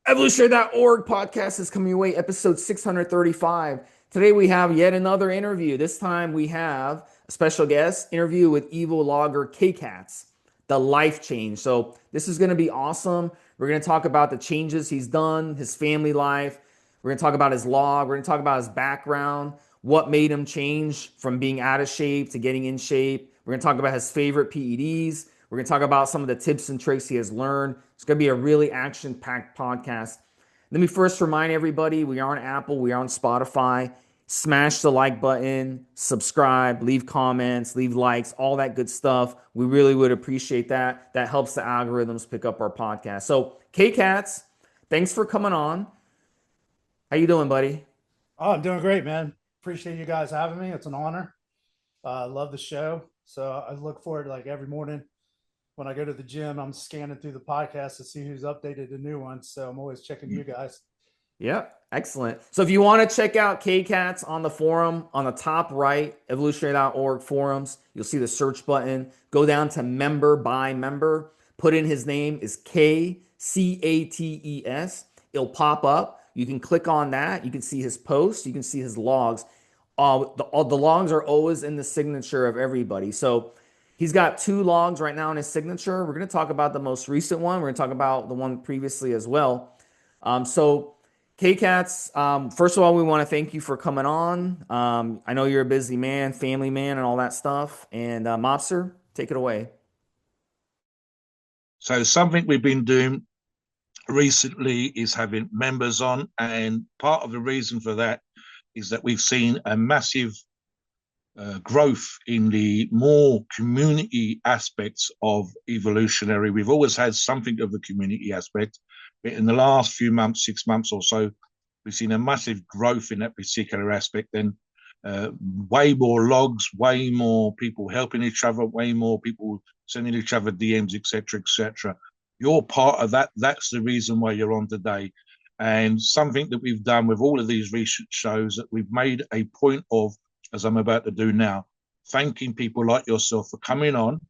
Evolutionary.org podcast is coming your way, episode 635. Today we have yet another interview. This time we have a special guest interview with EVO Logger KCates, the life change. So this is going to be awesome. We're going to talk about the changes he's done, his family life. We're going to talk about his log. We're going to talk about his background, what made him change from being out of shape to getting in shape. We're going to talk about his favorite PEDs. We're going to talk about some of the tips and tricks he has learned. It's going to be a really action-packed podcast. Let me first remind everybody, we are on Apple, we are on Spotify. Smash the like button, subscribe, leave comments, leave likes, all that good stuff. We really would appreciate that. That helps the algorithms pick up our podcast. So, KCates, thanks for coming on. How you doing, buddy? Oh, I'm doing great, man. Appreciate you guys having me. It's an honor. Love the show. So I look forward to like every morning when I go to the gym, I'm scanning through the podcast to see who's updated the new ones. So I'm always checking you guys. Yep, excellent. So if you want to check out KCates on the forum, on the top right, evolutionary.org forums, you'll see the search button. Go down to member by member. Put in his name is KCates. It'll pop up. You can click on that. You can see his posts. You can see his logs. All the logs are always in the signature of everybody. So he's got two logs right now in his signature. We're going to talk about the most recent one. We're going to talk about the one previously as well. So KCates, first of all, we want to thank you for coming on. I know you're a busy man, family man, and all that stuff. And Mobster, take it away. So something we've been doing recently is having members on, and part of the reason for that is that we've seen a massive growth in the more community aspects of Evolutionary. We've always had something of the community aspect, but in the last few months, 6 months or so, we've seen a massive growth in that particular aspect. And way more logs, way more people helping each other, way more people sending each other DMs, etc., etc. You're part of that. That's the reason why you're on today. And something that we've done with all of these recent shows that we've made a point of, as I'm about to do now, thanking people like yourself for coming on,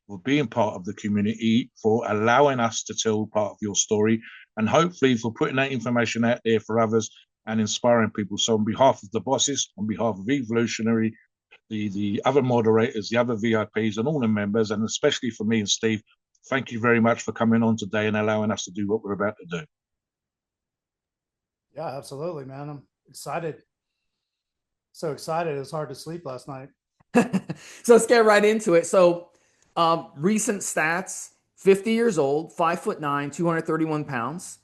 for being part of the community, for allowing us to tell part of your story, and hopefully for putting that information out there for others and inspiring people. So on behalf of the bosses, on behalf of Evolutionary, the other moderators, the other VIPs, and all the members, and especially for me and Steve, thank you very much for coming on today and allowing us to do what we're about to do. Yeah, absolutely, man. I'm excited. So excited. It was hard to sleep last night. So let's get right into it. So recent stats, 50 years old, 5'9", 231 pounds.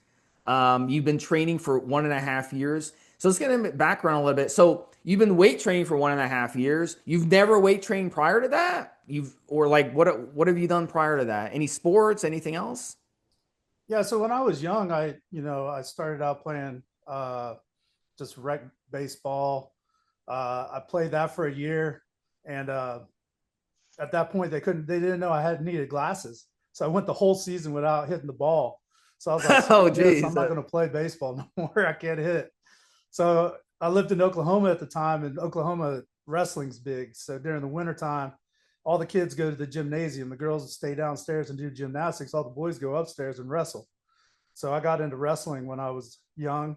You've been training for 1.5 years. So let's get into background a little bit. So you've been weight training for 1.5 years. You've never weight trained prior to that? What have you done prior to that? Any sports, anything else? Yeah. So when I was young, I started out playing just rec baseball. I played that for a year. And at that point, they didn't know I had needed glasses. So I went the whole season without hitting the ball. So I was like, Oh, this, geez. I'm not going to play baseball no more. I can't hit. So I lived in Oklahoma at the time, and Oklahoma wrestling's big. So during the wintertime, all the kids go to the gymnasium. The girls stay downstairs and do gymnastics. All the boys go upstairs and wrestle. So I got into wrestling when I was young.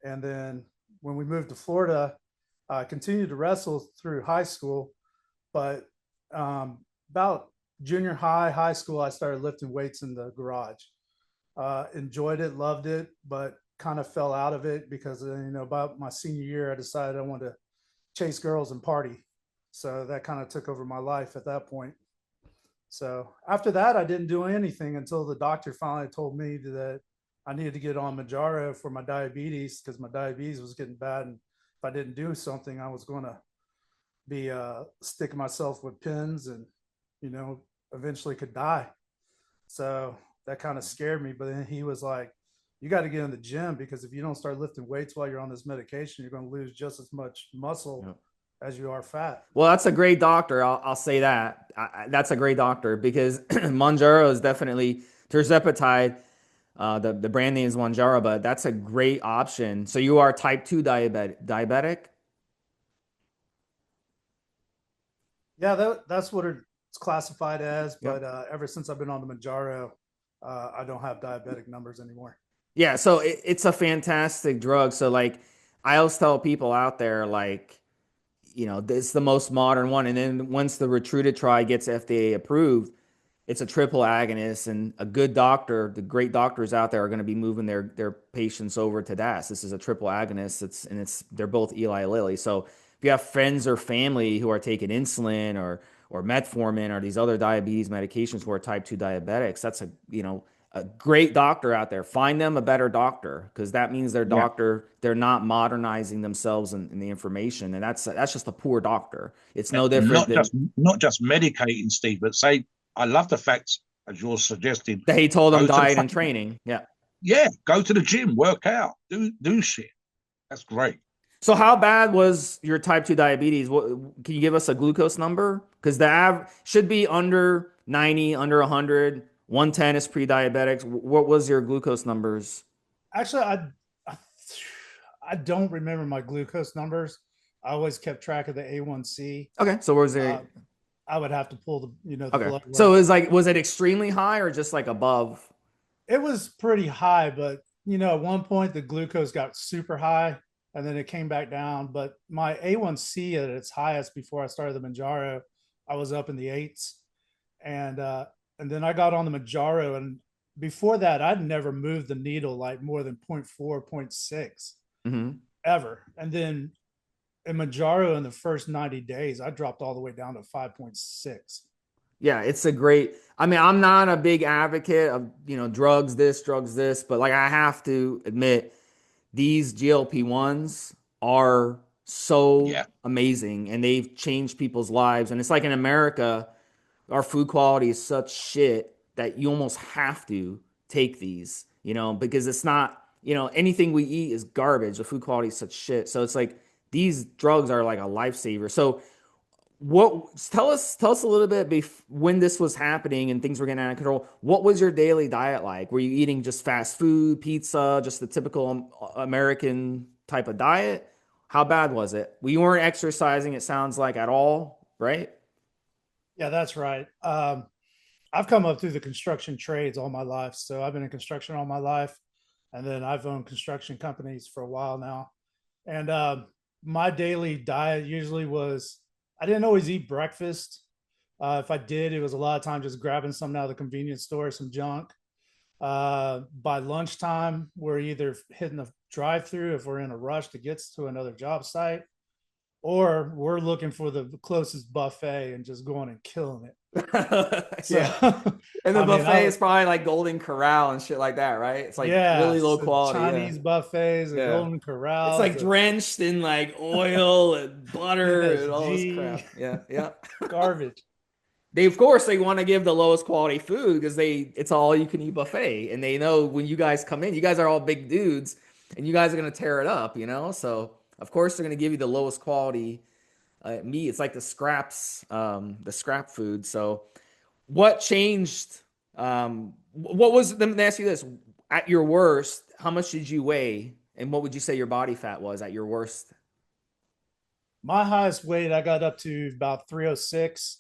And then when we moved to Florida, I continued to wrestle through high school. But about junior high, high school, I started lifting weights in the garage. Enjoyed it, loved it, but kind of fell out of it because about my senior year, I decided I wanted to chase girls and party. So that kind of took over my life at that point. So after that, I didn't do anything until the doctor finally told me that I needed to get on Manjaro for my diabetes because my diabetes was getting bad. And if I didn't do something, I was going to be sticking myself with pins and, eventually could die. So that kind of scared me. But then he was like, you got to get in the gym because if you don't start lifting weights while you're on this medication, you're going to lose just as much muscle Yep. as you are fat. Well, that's a great doctor. I'll say that. That's a great doctor because Monjaro is definitely terzepatide. The brand name is Monjaro, but that's a great option. So you are type 2 diabetic? Yeah, that's what it's classified as. But Yep. ever since I've been on the Manjaro, I don't have diabetic numbers anymore. Yeah, so it's a fantastic drug. So like I always tell people out there, like, it's the most modern one. And then once the Retruda gets FDA approved, it's a triple agonist, and a good doctor, the great doctors out there are going to be moving their patients over to that. This is a triple agonist. They're both Eli Lilly. So if you have friends or family who are taking insulin or metformin or these other diabetes medications who are type 2 diabetics, that's a great doctor out there. Find them a better doctor, because that means their Yeah. doctor, they're not modernizing themselves in the information, and that's just a poor doctor. It's no And different than not just medicating, Steve, but say I love the fact, as you're suggesting, that he told them go to the diet and fucking training. Yeah. yeah, go to the gym, work out, do shit. That's great. So how bad was your type 2 diabetes? What, can you give us a glucose number? Because the av should be under 90, under 100. 110 is pre-diabetics. What was your glucose numbers? Actually, I I don't remember my glucose numbers. I always kept track of the A1C. Okay, so what was Uh, it? I would have to pull the Okay, blood so work. was it extremely high or just like above? It was pretty high, but at one point the glucose got super high and then it came back down. But my A1C at its highest before I started the Manjaro, I was up in the eights. And then I got on the Manjaro, and before that I'd never moved the needle like more than point 0.4, point 0.6 Hmm. ever. And then in Manjaro in the first 90 days, I dropped all the way down to 5.6. Yeah, it's a great. I mean, I'm not a big advocate of, drugs this, but like I have to admit, these GLP-1s are so Yeah, amazing, and they've changed people's lives. And it's like in America, our food quality is such shit that you almost have to take these, because it's not, anything we eat is garbage. The food quality is such shit. So it's like these drugs are like a lifesaver. So what tell us a little bit when this was happening and things were getting out of control. What was your daily diet like? Were you eating just fast food, pizza, just the typical American type of diet? How bad was it? We weren't exercising, it sounds like, at all, right? Yeah, that's right. I've come up through the construction trades all my life. So I've been in construction all my life. And then I've owned construction companies for a while now. And my daily diet usually was, I didn't always eat breakfast. If I did, it was a lot of time just grabbing something out of the convenience store, some junk. By lunchtime, we're either hitting the drive through if we're in a rush to get to another job site, or we're looking for the closest buffet and just going and killing it. So, Yeah. And the I mean, buffet is probably like Golden Corral and shit like that, right? It's like yeah, really low so quality. Yeah. Chinese buffets, the Yeah. Golden It's Corrals, like the drenched in like oil and butter and all this MSG, crap. Yeah. Yeah. garbage. They, of course, they want to give the lowest quality food because it's all you can eat buffet. And they know when you guys come in, you guys are all big dudes and you guys are going to tear it up. So, of course, they're going to give you the lowest quality meat. It's like the scrap food. So, what changed? Let me ask you this. At your worst, how much did you weigh? And what would you say your body fat was at your worst? My highest weight, I got up to about 306.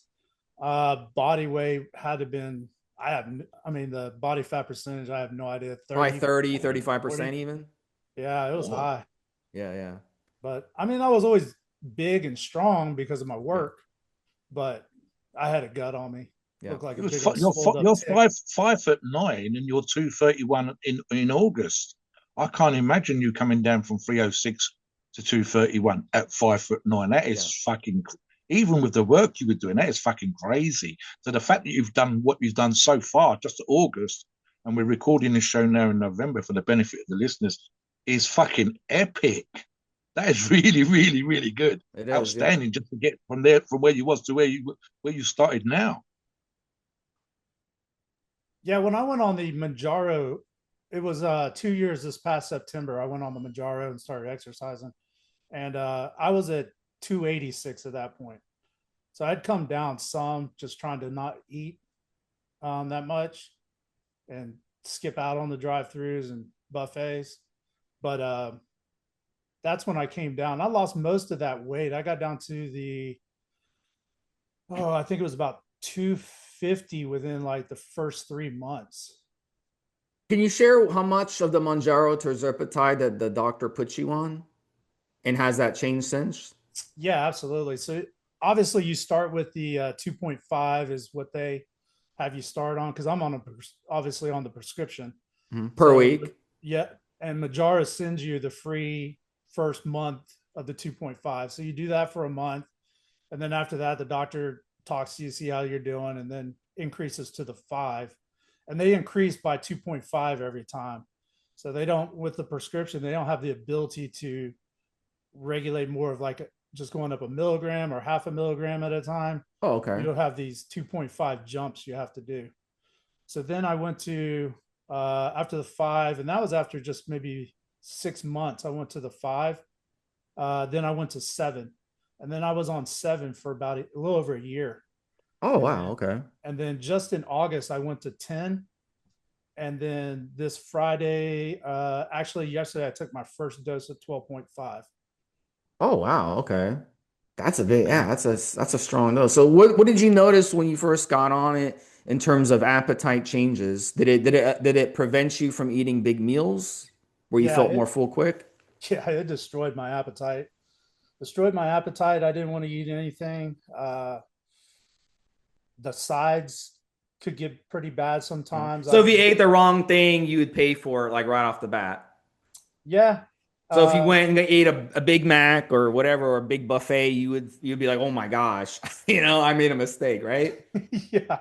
Body weight had to been, I mean, the body fat percentage, I have no idea, Probably 30, 30, 40, 35% 40. even. Yeah, it was oh, high. Yeah, yeah, But I mean, I was always big and strong because of my yeah, work, but I had a gut on me. yeah. Looked like a you're big old swelled up you're tick. 5'9" and you're 231 in August. I can't imagine you coming down from 306 to 231 at 5'9". That Yeah. is fucking, even with the work you were doing, that is fucking crazy. So the fact that you've done what you've done so far, just to August, and we're recording this show now in November for the benefit of the listeners, is fucking epic. That is really, really, really good. It is, yeah. Outstanding, just to get from there, from where you was to where you started now. Yeah, when I went on the Manjaro, it was 2 years this past September. I went on the Manjaro and started exercising, and I was at 286 at that point. So I'd come down some, just trying to not eat that much and skip out on the drive-throughs and buffets. But that's when I came down. I lost most of that weight. I got down to I think it was about 250 within like the first 3 months. Can you share how much of the Mounjaro terzepatide that the doctor put you on? And has that changed since? Yeah, absolutely. So obviously you start with the 2.5 is what they have you start on, because I'm on obviously on the prescription. Per So week? yeah, and Majara sends you the free first month of the 2.5. So you do that for a month, and then after that, the doctor talks to you, see how you're doing, and then increases to the 5. And they increase by 2.5 every time. So they don't, with the prescription, they don't have the ability to regulate more of like just going up a milligram or half a milligram at a time. Oh, okay. You'll have these 2.5 jumps you have to do. So then I went to after the 5, and that was after just maybe 6 months. I went to the 5. Then I went to 7, and then I was on 7 for about a little over a year. Oh, And wow. then, Okay. and then just in August I went to 10, and then this Friday, actually yesterday, I took my first dose of 12.5. Oh, wow. Okay. That's a big, yeah, that's a strong dose. So what did you notice when you first got on it in terms of appetite changes? Did it prevent you from eating big meals where you Yeah, felt more full quick? yeah, it destroyed my appetite. Destroyed my appetite. I didn't want to eat anything. The sides could get pretty bad sometimes. So if you ate the wrong thing, you would pay for it like right off the bat. Yeah. So if you Uh, went and ate a Big Mac or whatever, or a big buffet, you'd be like, oh my gosh, I made a mistake, right? yeah.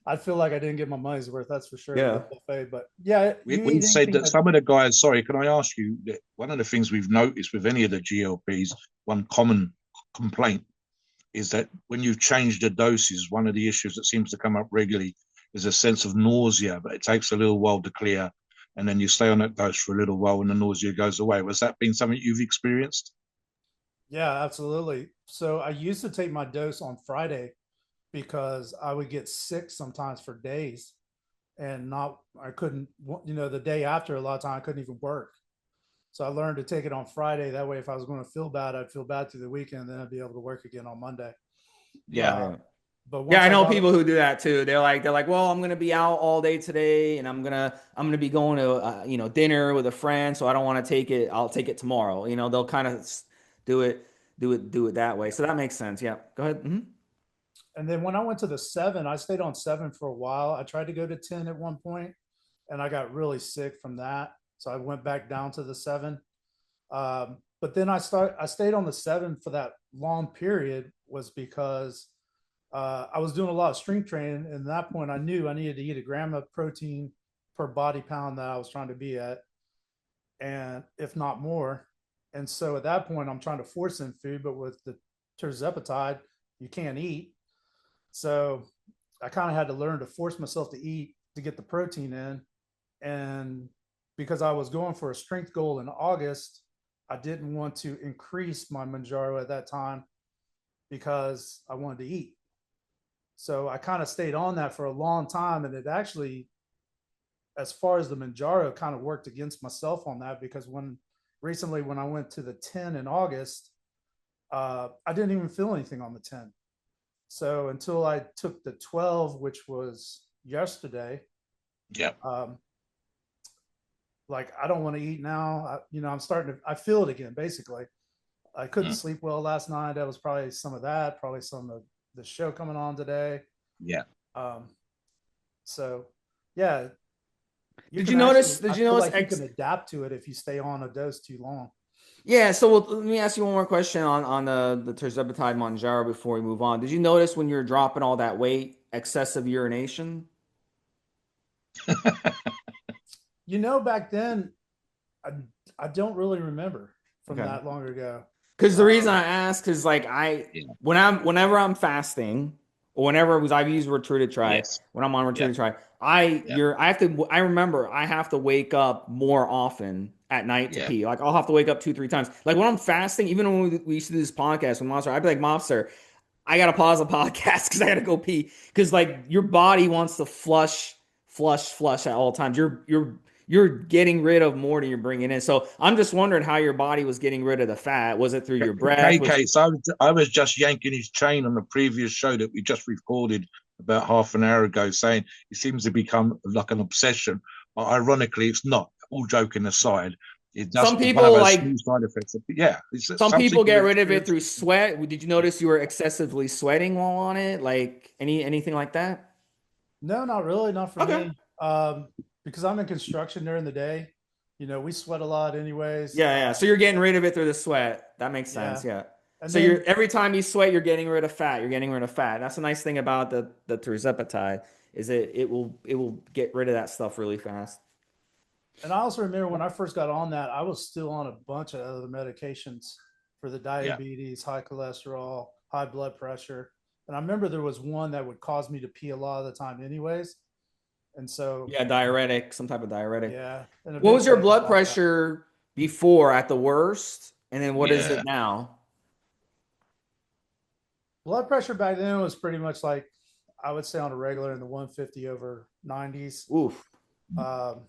I feel like I didn't get my money's worth. That's for sure with Yeah. a buffet. But yeah, you We eat said anything that that. some of the guys, sorry, can I ask you that one of the things we've noticed with any of the GLPs, one common complaint is that when you've changed the doses, one of the issues that seems to come up regularly is a sense of nausea, but it takes a little while to clear. And then you stay on that dose for a little while and the nausea goes away. Was that been something you've experienced? Yeah, absolutely. So I used to take my dose on Friday because I would get sick sometimes for days, and not, I couldn't, the day after, a lot of time I couldn't even work. So I learned to take it on Friday. That way, if I was going to feel bad, I'd feel bad through the weekend, then I'd be able to work again on Monday. Yeah. Uh, Yeah. but Yeah, once I I know got, people who do that too. They're like, well, I'm gonna be out all day today, and I'm gonna be going to dinner with a friend, so I don't want to take it. I'll take it tomorrow. They'll kind of do it, do it that way. So that makes sense. Yeah, go ahead. and then when I went to the 7, I stayed on 7 for a while. I tried to go to 10 at one point, and I got really sick from that. So I went back down to the 7. But then I stayed on the 7 for that long period, was because I was doing a lot of strength training. And at that point, I knew I needed to eat a gram of protein per body pound that I was trying to be at, and if not more. And so at that point, I'm trying to force in food, but with the terzepatide, you can't eat. So I kind of had to learn to force myself to eat to get the protein in. And because I was going for a strength goal in August, I didn't want to increase my Manjaro at that time because I wanted to eat. So I kind of stayed on that for a long time. And it actually, as far as the Manjaro, kind of worked against myself on that, because when I went to the 10 in August, I didn't even feel anything on the 10. So until I took the 12, which was yesterday, Yeah. like, I don't want to eat now. I'm starting to, I feel it again, basically. I couldn't sleep well last night. That was probably some of that, probably some of the show coming on today. Yeah. Um, so yeah, you Did you can notice? actually, Did I you feel notice? like you can adapt to it if you stay on a dose too long. Yeah. So let me ask you one more question on the terzepatide Monjaro before we move on. Did you notice when you're dropping all that weight, excessive urination? Back then, I, I don't really remember from Okay. that long ago. Because the reason Um, I ask is like Yeah. whenever I'm fasting or whenever it was I've used Retrue to try Yes. when I'm on Retrue Yeah. to try Yeah. I remember I have to wake up more often at night to Yeah. pee. Like I'll have to wake up 2-3 times. Like when I'm fasting, even when we used to do this podcast with Monster, I'd be like, Mobster, I gotta pause the podcast because I gotta go pee. Because like your body wants to flush at all times. You're getting rid of more than you're bringing in. So I'm just wondering how your body was getting rid of the fat. Was it through your breath? KCates, I was just yanking his chain on the previous show that we just recorded about half an hour ago, saying it seems to become like an obsession. Ironically, it's not. All joking aside, it does. Some It's one of people those like small side effects. But yeah, it's some some people people get rid of it experience. through sweat. Did you notice you were excessively sweating while on it? Like anything like that? No, not really, not for Okay. me. Because I'm in construction during the day. You know, we sweat a lot anyways. Yeah, yeah. So you're getting rid of it through the sweat. That makes sense. Yeah. Yeah. And So you're then every time you sweat, you're getting rid of fat. You're getting rid of fat. That's a nice thing about the tirzepatide is it will get rid of that stuff really fast. And I also remember when I first got on that, I was still on a bunch of other medications for the Yeah, diabetes, high cholesterol, high blood pressure. And I remember there was one that would cause me to pee a lot of the time, anyways. And so, Yeah, diuretic, some type of diuretic. yeah. And What was your eventually I got blood off that. pressure before at the worst? And then what is yeah. it now? Blood pressure back then was pretty much like, I would say on a regular in the 150 over 90s. Oof. Um,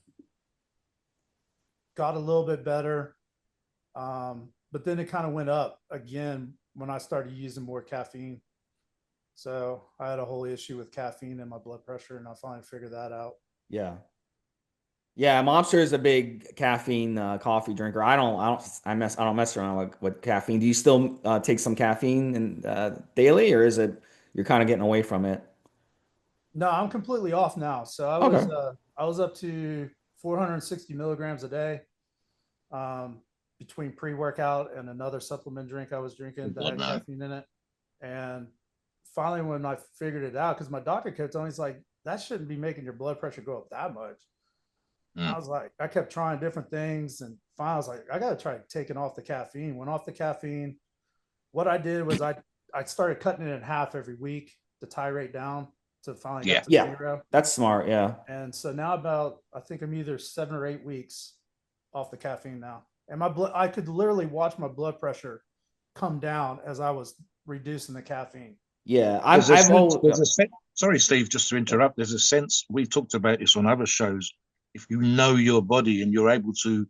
got a little bit better. But then it kind of went up again when I started using more caffeine. So I had a whole issue with caffeine and my blood pressure, and I finally figured that out. Yeah. Yeah, Mobster is a big caffeine coffee drinker. I don't mess around with caffeine. Do you still take some caffeine daily, or is it you're kind of getting away from it? No, I'm completely off now. So Okay. I was up to 460 milligrams a day, um, between pre-workout and another supplement drink I was Oh drinking that God, had no. caffeine in it. And finally, when I figured it out, because my doctor kept telling me, he's like, that shouldn't be making your blood pressure go up that much. I Mm. was like, I kept trying different things, and finally I was like, I got to try taking off the caffeine. Went off the caffeine. What I did was I started cutting it in half every week to tirate down to finally got Yeah, to Yeah, zero. that's smart. Yeah. And so now about I think I'm either 7 or 8 weeks off the caffeine now, and my blood I could literally watch my blood pressure come down as I was reducing the caffeine. Yeah. there's a I've sense. always There's a sense. Sorry, Steve, just to interrupt. There's a sense. We've talked about this on other shows. If you know your body and you're able to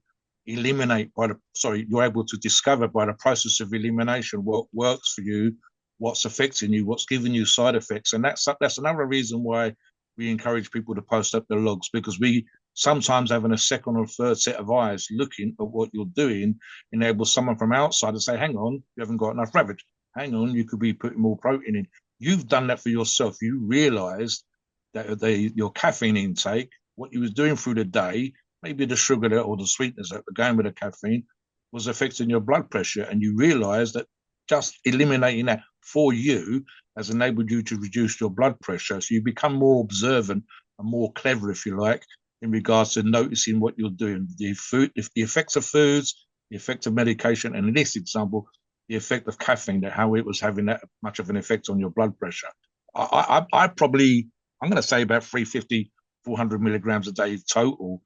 eliminate by the sorry, you're able to discover by the process of elimination what works for you, what's affecting you, what's giving you side effects, and that's another reason why we encourage people to post up their logs because we sometimes having a second or third set of eyes looking at what you're doing enables someone from outside to say, "Hang on, you haven't got enough rabbit. Hang on, you could be putting more protein in." You've done that for yourself. You realised that your caffeine intake, what you was doing through the day, maybe the sugar or the sweeteners that were going with the caffeine, was affecting your blood pressure, and you realise that just eliminating that for you has enabled you to reduce your blood pressure. So you become more observant and more clever, if you like, in regards to noticing what you're doing. The food, if the effects of foods, the effect of medication, and in this example, the effect of caffeine, that how it was having that much of an effect on your blood pressure. I probably, I'm going to say about 350, 400 milligrams a day total.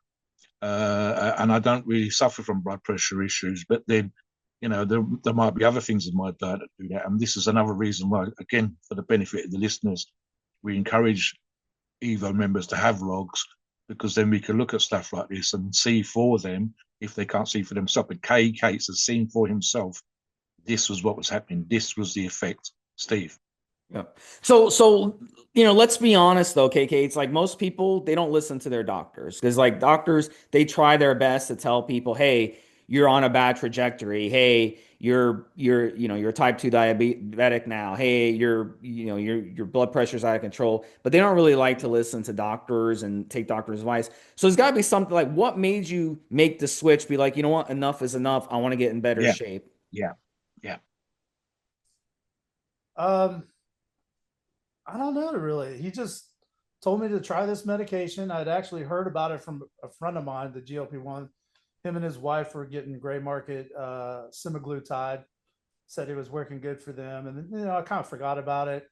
And I don't really suffer from blood pressure issues, but then, there might be other things in my diet that do that. And this is another reason why, again, for the benefit of the listeners, we encourage EVO members to have logs because then we can look at stuff like this and see for them if they can't see for themselves. But KCates has seen for himself this was what was happening. This was the effect. Steve. Yeah. So let's be honest though, KK. It's like most people they don't listen to their doctors because like doctors they try their best to tell people, hey, you're on a bad trajectory. Hey, you're type 2 diabetic now. Hey, your blood pressure's out of control. But they don't really like to listen to doctors and take doctor's advice. So there's got to be something like what made you make the switch? Be like, you know what, enough is enough. I want to get in better Yeah, shape. yeah, yeah. Um, I don't know really. He just told me to try this medication. I'd actually heard about it from a friend of mine, the GLP-1. Him and his wife were getting gray market semaglutide. Said it was working good for them, and I kind of forgot about it.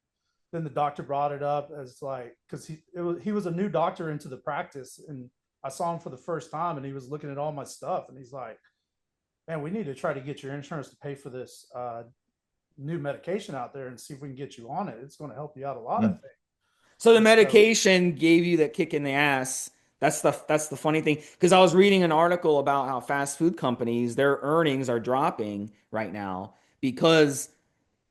Then the doctor brought it up as like because he was a new doctor into the practice, and I saw him for the first time, and he was looking at all my stuff, and he's like, "Man, we need to try to get your insurance to pay for this new medication out there and see if we can get you on it. It's going to help you out a lot, I Mm. think." So the And so, medication gave you that kick in the ass. That's the funny thing because I was reading an article about how fast food companies their earnings are dropping right now because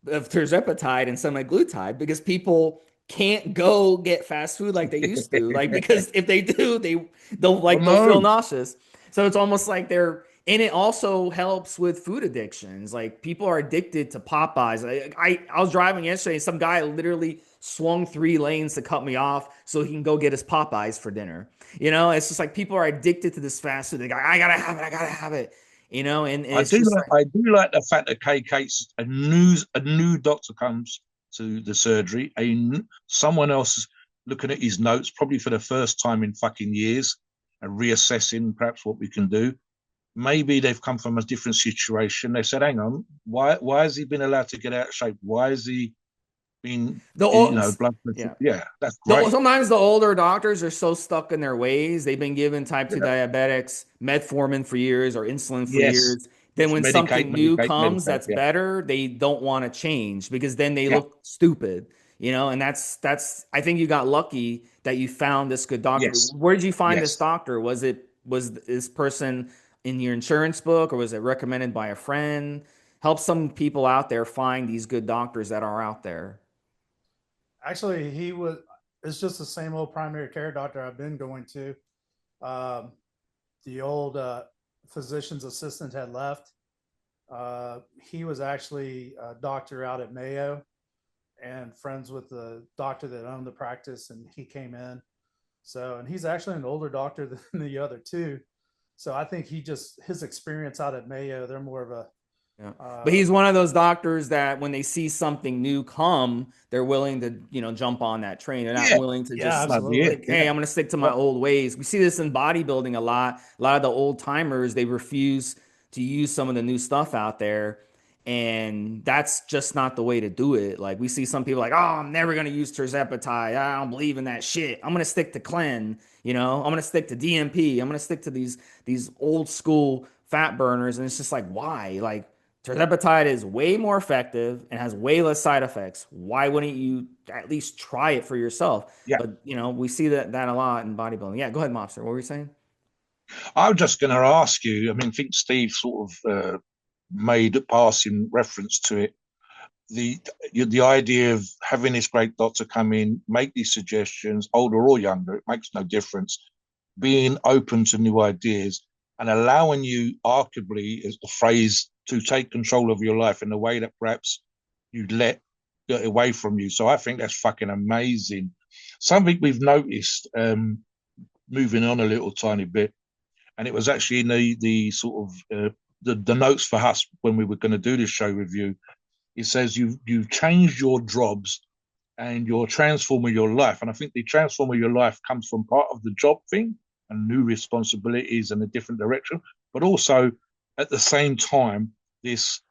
of tirzepatide and semaglutide because people can't go get fast food like they used to. Like, because if they do, Oh they'll feel no. nauseous. So it's almost like they're, and it also helps with food addictions. Like, people are addicted to Popeyes. I was driving yesterday, and some guy literally swung 3 lanes to cut me off so he can go get his Popeyes for dinner. It's just like people are addicted to this fast food. They go, I gotta have it, I gotta have it. And I it's do just like like, I do like the fact that KCates a new doctor comes to the surgery, someone else is looking at his notes probably for the first time in fucking years and reassessing perhaps what we can do. Maybe they've come from a different situation. They said, "Hang on, why has he been allowed to get out of shape? Why has he been the old, blood yeah. pressure?" Yeah, that's great. Sometimes the older doctors are so stuck in their ways. They've been given type 2 Yeah. diabetics metformin for years or insulin for Yes, years. Then when medicate, something new medicate, comes medicate. that's Yeah, better, they don't want to change because then they yeah, look stupid. And that's I think you got lucky that you found this good doctor. yes, Where did you find this yes. doctor? Was this person in your insurance book, or was it recommended by a friend? Help some people out there find these good doctors that are out there. Actually, he was. It's just the same old primary care doctor I've been going to. Um, the old physician's assistant had left. He was actually a doctor out at Mayo and friends with the doctor that owned the practice, and he came in. So, and he's actually an older doctor than the other two. So I think his experience out at Mayo, they're more of a, Yeah. But uh, he's one of those doctors that when they see something new come, they're willing to, jump on that train. They're not Yeah, willing to yeah, just that'd be it. absolutely. think, Yeah, hey, I'm going to stick to my yeah, old ways. We see this in bodybuilding a lot. A lot of the old timers, they refuse to use some of the new stuff out there. And that's just not the way to do it. Like, we see some people like, oh, I'm never going to use terzepatide. I don't believe in that shit. I'm going to stick to Clen. I'm going to stick to DMP. I'm going to stick to these old school fat burners. And it's just like, why? Like, tirzepatide is way more effective and has way less side effects. Why wouldn't you at least try it for yourself? yeah. But we see that a lot in bodybuilding. Yeah, go ahead, Mobster. What were you saying? I was just going to ask you. I mean, I think Steve sort of made a passing reference to it. The idea of having this great doctor come in, make these suggestions, older or younger, it makes no difference. Being open to new ideas and allowing you, arguably, as the phrase, to take control of your life in a way that perhaps you'd let get away from you. So I think that's fucking amazing. Something we've noticed, moving on a little tiny bit, and it was actually in the sort of the notes for us when we were going to do this show review. It says you've changed your jobs and you're transforming your life. And I think the transforming your life comes from part of the job thing and new responsibilities and a different direction, but also at the same time, this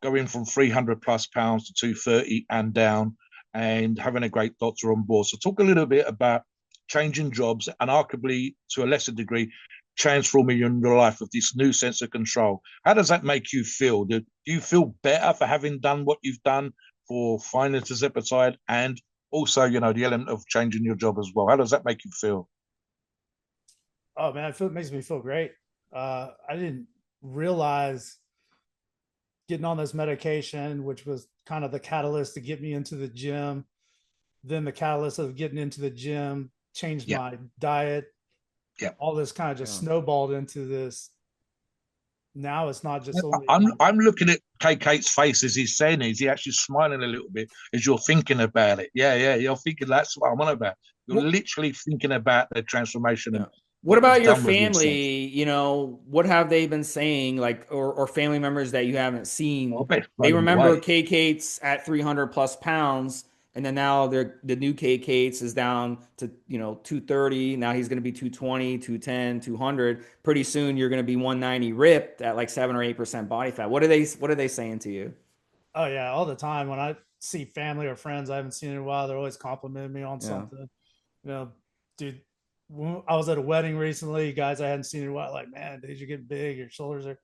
going from 300 plus pounds to 230 and down and having a great doctor on board. So talk a little bit about changing jobs and arguably to a lesser degree, transforming your life with this new sense of control. How does that make you feel? Do you feel better for having done what you've done for finding tirzepatide and also, the element of changing your job as well? How does that make you feel? Oh man, it makes me feel great. I didn't realize getting on this medication, which was kind of the catalyst to get me into the gym. Then the catalyst of getting into the gym changed Yeah, my diet. yeah. All this kind of just Yeah. snowballed into this. Now it's not just only I'm looking at KCates' face as he's saying it. Is he actually smiling a little bit as you're thinking about it? Yeah, yeah. You're thinking that's what I'm on about. You're Well, literally thinking about the transformation yeah. and What what about you've your done with yourself. family? What have they been saying? Like, or family members that you haven't I seen? bet it's They blown them remember away. KCates at 300 plus pounds, and then now the new KCates is down to 230. Now he's going to be 220, 210, 200. Pretty soon you're going to be 190 ripped at like 7 or 8% body fat. What are they saying to you? oh yeah, all the time when I see family or friends I haven't seen in a while, they're always complimenting me on Yeah. something. Dude, I was at a wedding recently, guys I hadn't seen in a while, like, man, dude, you're getting big, your shoulders are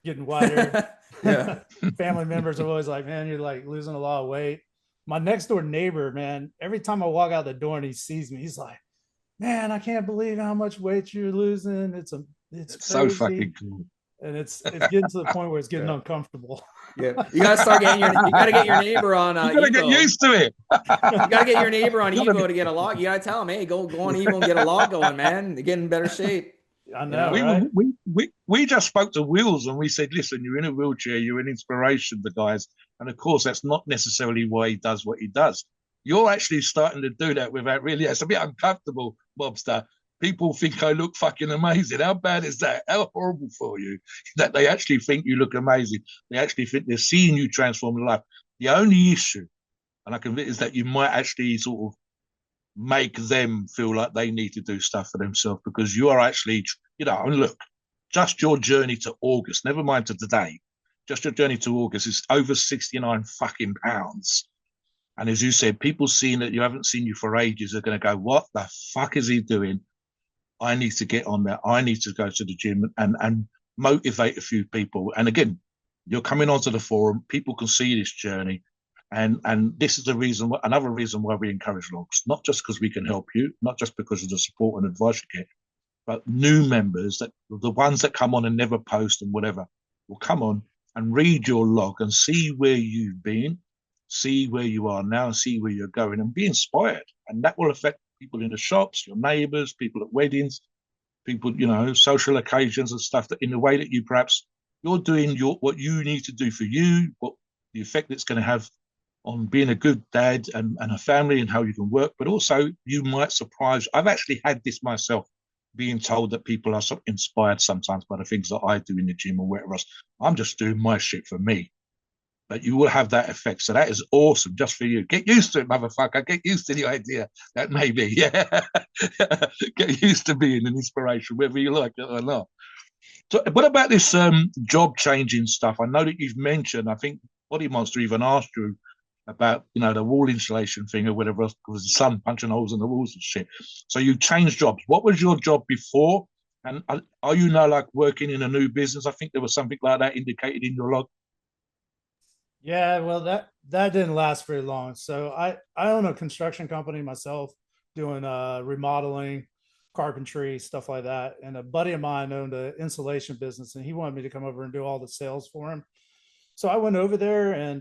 getting wider. Yeah. Family members are always like, man, you're like losing a lot of weight. My next door neighbor, man, every time I walk out the door and he sees me, he's like, man, I can't believe how much weight you're losing. It's It's so crazy. fucking cool. and it's getting to the point where it's getting uncomfortable. Yeah, you gotta start getting you gotta get your neighbor on You gotta get Evo. used to it. You gotta get your neighbor on You gotta Evo to get a log. You gotta tell him, hey, go on Evo and get a log going, man. Get in better shape. I You know, know? right? we just spoke to Wills and we said, listen, you're in a wheelchair, you're an inspiration to guys. And of course, that's not necessarily why he does what he does. You're actually starting to do that without really, it's a bit uncomfortable, Mobster. People think I look fucking amazing. How bad is that? How horrible for you that they actually think you look amazing. They actually think they're seeing you transform life. The only issue, and I can, is that you might actually sort of make them feel like they need to do stuff for themselves because you are actually, you know, and look, just your journey to August, never mind to today, just your journey to August is over 69 fucking pounds. And as you said, people seeing that you haven't seen you for ages are going to go, what the fuck is he doing? I need to get on there. I need to go to the gym and motivate a few people. And again, you're coming onto the forum. People can see this journey. And this is the reason, another reason why we encourage logs, not just because we can help you, not just because of the support and advice you get, but new members, that the ones that come on and never post and whatever, will come on and read your log and see where you've been, see where you are now, see where you're going, and be inspired. And that will affect people in the shops, your neighbors, people at weddings, people, you know, social occasions and stuff, that in the way that you perhaps you're doing what you need to do for you, what the effect it's going to have on being a good dad and a family and how you can work, but also you might surprise. I've actually had this myself, being told that people are so inspired sometimes by the things that I do in the gym or whatever else. I'm just doing my shit for me. But you will have that effect. So that is awesome just for you. Get used to it, motherfucker. Get used to the idea that maybe, yeah, get used to being an inspiration, whether you like it or not. So what about this job changing stuff? I know that you've mentioned, I think Body Monster even asked you about, you know, the wall insulation thing or whatever else, because the sun punching holes in the walls and shit. So you changed jobs. What was your job before? And are you now like working in a new business? I think there was something like that indicated in your log. Yeah, well, that didn't last very long. So I own a construction company myself, doing remodeling, carpentry, stuff like that. And a buddy of mine owned an insulation business, and he wanted me to come over and do all the sales for him. So I went over there and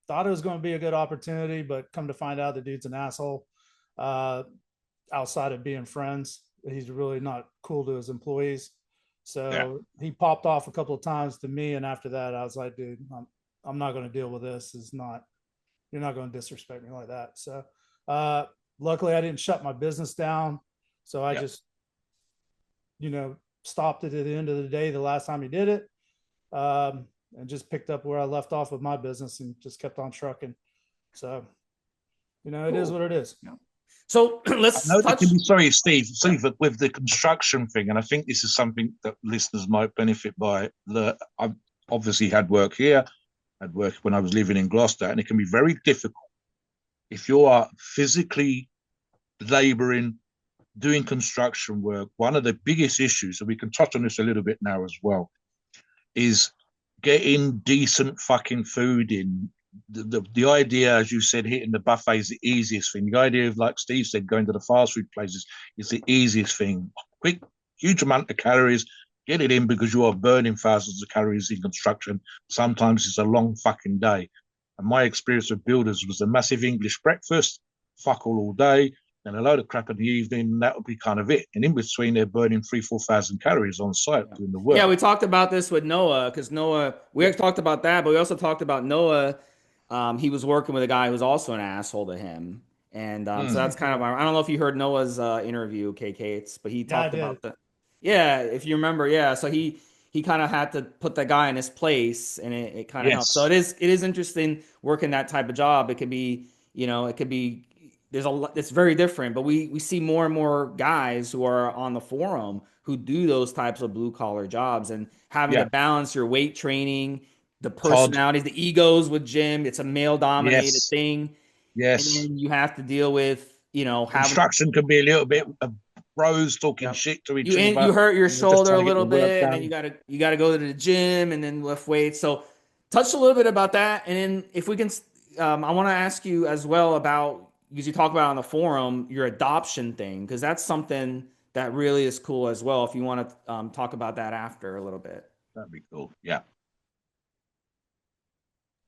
thought it was going to be a good opportunity, but come to find out the dude's an asshole. Uh, Outside of being friends, he's really not cool to his employees. Yeah. So he popped off a couple of times to me, and after that, I was like, dude, I'm not going to deal with this. It's not, you're not going to disrespect me like that. So luckily I didn't shut my business down. So I just, you know, stopped it at the end of the day, the last time he did it. And just picked up where I left off with my business and just kept on trucking. So, you know, it is what it is. Yeah. So let's touch. Sorry, Steve, with the construction thing, and I think this is something that listeners might benefit by. I've obviously had work here, had work when I was living in Gloucester, and it can be very difficult if you are physically laboring, doing construction work. One of the biggest issues, and we can touch on this a little bit now as well, is getting decent fucking food in. The idea, as you said, hitting the buffet is the easiest thing. The idea of, like Steve said, going to the fast food places is the easiest thing. Quick, huge amount of calories, get it in, because you are burning thousands of calories in construction. Sometimes it's a long fucking day. And my experience with builders was a massive English breakfast, fuck all day, and a load of crap in the evening, and that would be kind of it. And in between, they're burning 3,000-4,000 calories on site doing the work. Yeah, we talked about this with Noah, because Noah, we talked about that, but we also talked about Noah. He was working with a guy who's also an asshole to him. And so that's kind of, I don't know if you heard Noah's interview, KCates, but he talked about the, yeah, if you remember, yeah. So he kind of had to put that guy in his place, and it kind of helped. So it is interesting working that type of job. It could be, you know, it could be, there's a lot, it's very different, but we see more and more guys who are on the forum who do those types of blue collar jobs, and having to balance your weight training, the personalities, the egos with Jim. It's a male dominated thing. And Yes. then you have to deal with, you know, construction can be a little bit of bros talking shit to each other. You hurt your shoulder a little the bit, and then you gotta go to the gym and then lift weights. So touch a little bit about that, and then if we can, I want to ask you as well about, because you talk about on the forum, your adoption thing, because that's something that really is cool as well. If you want to talk about that after a little bit. That'd be cool. Yeah.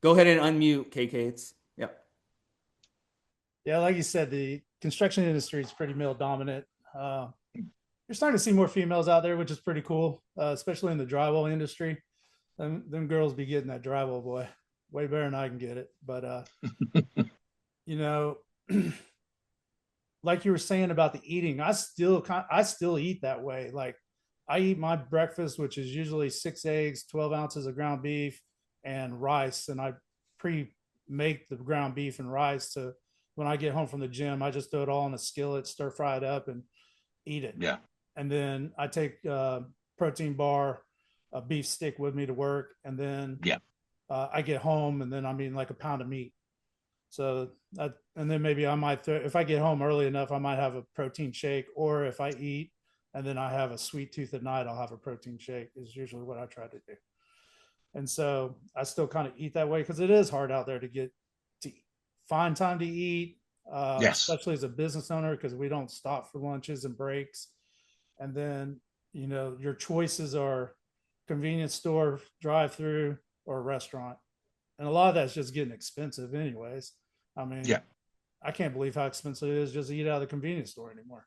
Go ahead and unmute KCates. Yep. Yeah, like you said, the construction industry is pretty male dominant. You're starting to see more females out there, which is pretty cool, especially in the drywall industry. Them girls be getting that drywall, boy, way better than I can get it. But you know, like you were saying about the eating, I still eat that way. Like I eat my breakfast, which is usually 6 eggs, 12 ounces of ground beef, and rice, and I pre-make the ground beef and rice. So when I get home from the gym, I just throw it all in a skillet, stir fry it up, and eat it. Yeah. And then I take a protein bar, a beef stick with me to work, and then Yeah. I get home, and then I'm eating like a pound of meat. So and then maybe I might if I get home early enough, I might have a protein shake, or if I eat and then I have a sweet tooth at night, I'll have a protein shake. Is usually what I try to do. And so I still kind of eat that way because it is hard out there to find time to eat, Yes. especially as a business owner, because we don't stop for lunches and breaks. And then, your choices are convenience store, drive through, or restaurant. And a lot of that's just getting expensive anyways. I mean, Yeah. I can't believe how expensive it is just to eat out of the convenience store anymore.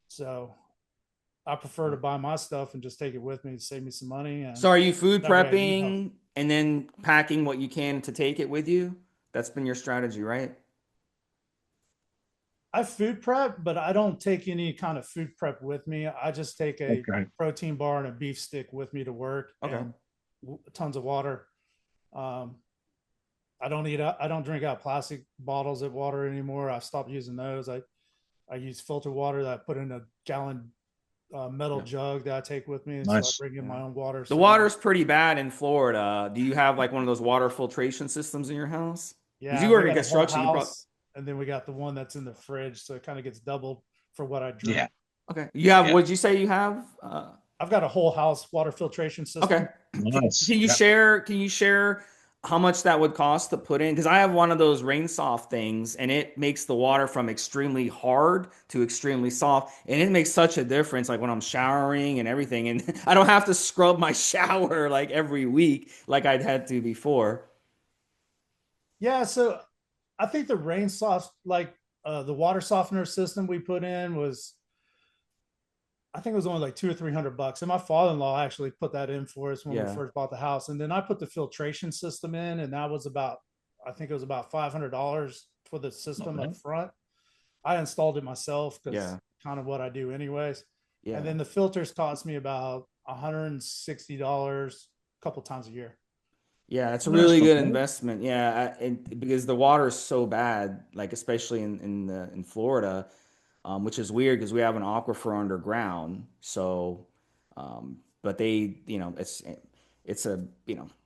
So I prefer to buy my stuff and just take it with me to save me some money. And So are you food that way I eat healthy. prepping and then packing what you can to take it with you? That's been your strategy, right? I food prep, but I don't take any kind of food prep with me. I just take a Okay. protein bar and a beef stick with me to work, Okay. and tons of water. I don't drink out plastic bottles of water anymore. I stopped using those. I use filter water that I put in a gallon metal Yeah. jug that I take with me. And so I Nice. bring in my Yeah. own water. The So water's pretty bad in Florida. Do you have like one of those water filtration systems in your house? Because you yeah, work we in got a whole construction, you probably house, and then we got the one that's in the fridge. So it kind of gets doubled for what I drink. Yeah. okay. You have Yeah. what did you say you have? I've got a whole house water filtration Okay. system. Nice. Can you Yeah. share? Can you share how much that would cost to put in? Because I have one of those rain soft things, and it makes the water from extremely hard to extremely soft, and it makes such a difference. Like when I'm showering and everything, and I don't have to scrub my shower like every week like I'd had to before. Yeah, so I think the rain soft, like the water softener system we put in was, I think it was only like $200 or $300. And my father-in-law actually put that in for us when we Yeah. first bought the house. And then I put the filtration system in, and that was I think it was about $500 for the system up front. I installed it myself because Yeah. kind of what I do anyways. Yeah. And then the filters cost me about $160 a couple times a year. Yeah, it's a That's really not good bad. investment. Yeah, and because the water is so bad, like especially in Florida, which is weird because we have an aquifer underground. So, but they, it's a,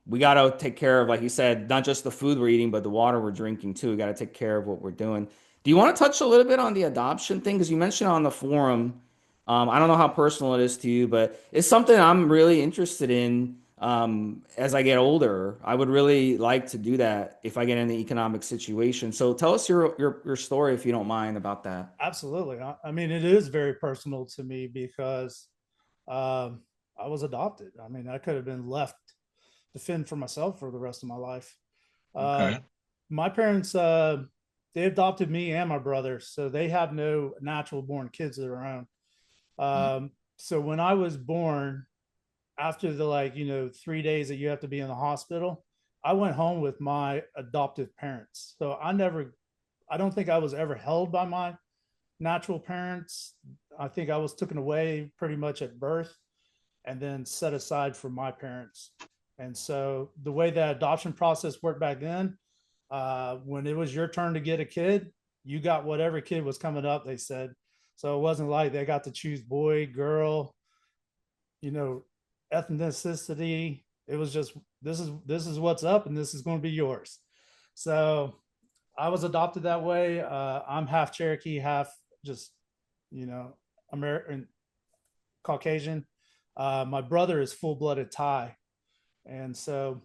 we got to take care of, like you said, not just the food we're eating, but the water we're drinking too. We got to take care of what we're doing. Do you want to touch a little bit on the adoption thing? Because you mentioned on the forum, I don't know how personal it is to you, but it's something I'm really interested in. As I get older, I would really like to do that if I get in the economic situation. So tell us your story if you don't mind about that. Absolutely. I mean, it is very personal to me because I was adopted. I mean, I could have been left to fend for myself for the rest of my life. Uh, Okay. my parents, they adopted me and my brother, so they have no natural born kids of their own. Mm. So when I was born, after the 3 days that you have to be in the hospital, I went home with my adoptive parents. So I don't think I was ever held by my natural parents. I think I was taken away pretty much at birth and then set aside for my parents. And so the way that adoption process worked back then, when it was your turn to get a kid, you got whatever kid was coming up, they said. So it wasn't like they got to choose boy, girl, you know, ethnicity. It was just this is what's up, and this is going to be yours. So I was adopted that way. I'm half Cherokee, half just American Caucasian. My brother is full blooded Thai, and so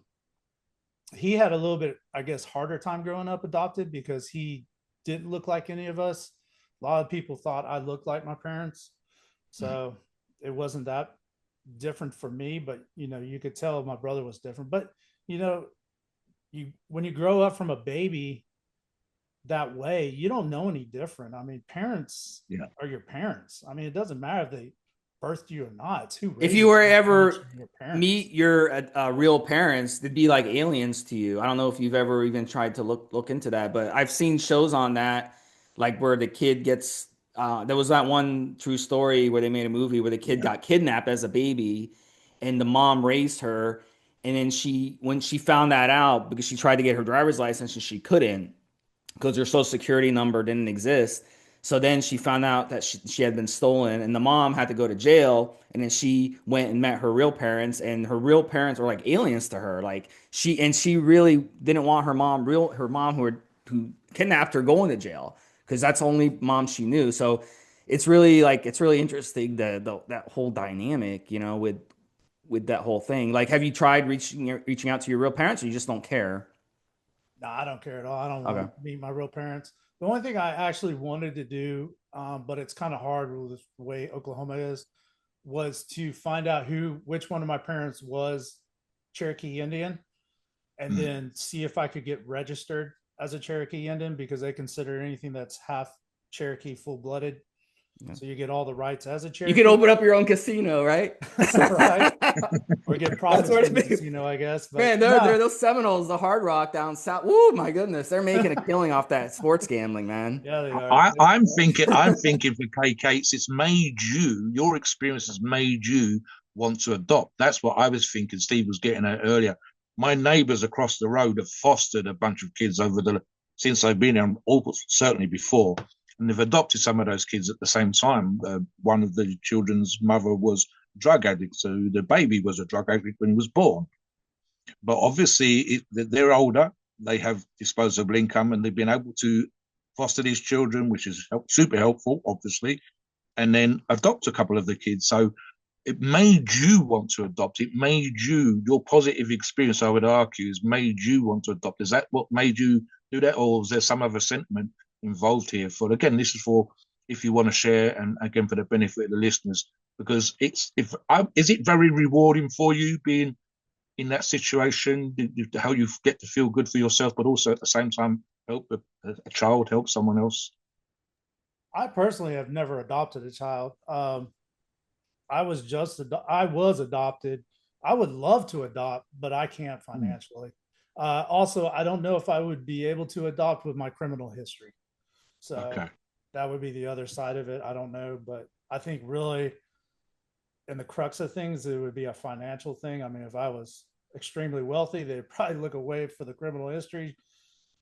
he had a little bit, I guess, harder time growing up adopted because he didn't look like any of us. A lot of people thought I looked like my parents, Mm. so it wasn't that different for me, but you could tell my brother was different. But you know, when you grow up from a baby that way, you don't know any different. I mean, parents Yeah. are your parents. I mean, it doesn't matter if they birthed you or not. It's who If raised you were you, ever your parents. meet your real parents, they'd be like aliens to you. I don't know if you've ever even tried to look into that, but I've seen shows on that, like where the kid gets. There was that one true story where they made a movie where the kid got kidnapped as a baby, and the mom raised her, and then when she found that out because she tried to get her driver's license and she couldn't because her social security number didn't exist. So then she found out that she had been stolen, and the mom had to go to jail. And then she went and met her real parents, and her real parents were like aliens to her. Like she really didn't want her mom who kidnapped her going to jail because that's the only mom she knew. So it's really interesting that whole dynamic, with that whole thing. Like, have you tried reaching out to your real parents, or you just don't care? No, I don't care at all. I don't want Okay. to meet my real parents. The only thing I actually wanted to do, but it's kind of hard with the way Oklahoma is, was to find out which one of my parents was Cherokee Indian, and then see if I could get registered as a Cherokee Indian, because they consider anything that's half Cherokee full blooded. Yeah. So you get all the rights as a Cherokee. You could open up your own casino, right? Right. Or get profits what from it the means. casino, I guess. But Man, they're those Seminoles, the Hard Rock down south. Woo, my goodness, they're making a killing off that sports gambling, man. Yeah, they are. I'm thinking for KCates, it's made your experience has made you want to adopt. That's what I was thinking Steve was getting at earlier. My neighbors across the road have fostered a bunch of kids since I've been here, certainly before, and they've adopted some of those kids at the same time. One of the children's mother was a drug addict, so the baby was a drug addict when he was born. But obviously, they're older, they have disposable income, and they've been able to foster these children, which is super helpful, obviously, and then adopt a couple of the kids. So it made you want to adopt. It made your positive experience, I would argue, has made you want to adopt. Is that what made you do that, or is there some other sentiment involved here? Again, this is for if you want to share, and again for the benefit of the listeners, because is it very rewarding for you being in that situation, how you get to feel good for yourself, but also at the same time help a child, help someone else? I personally have never adopted a child. I was adopted. I would love to adopt, but I can't financially. Also, I don't know if I would be able to adopt with my criminal history. So that would be the other side of it. I don't know, but I think really in the crux of things, it would be a financial thing. I mean, if I was extremely wealthy, they'd probably look away for the criminal history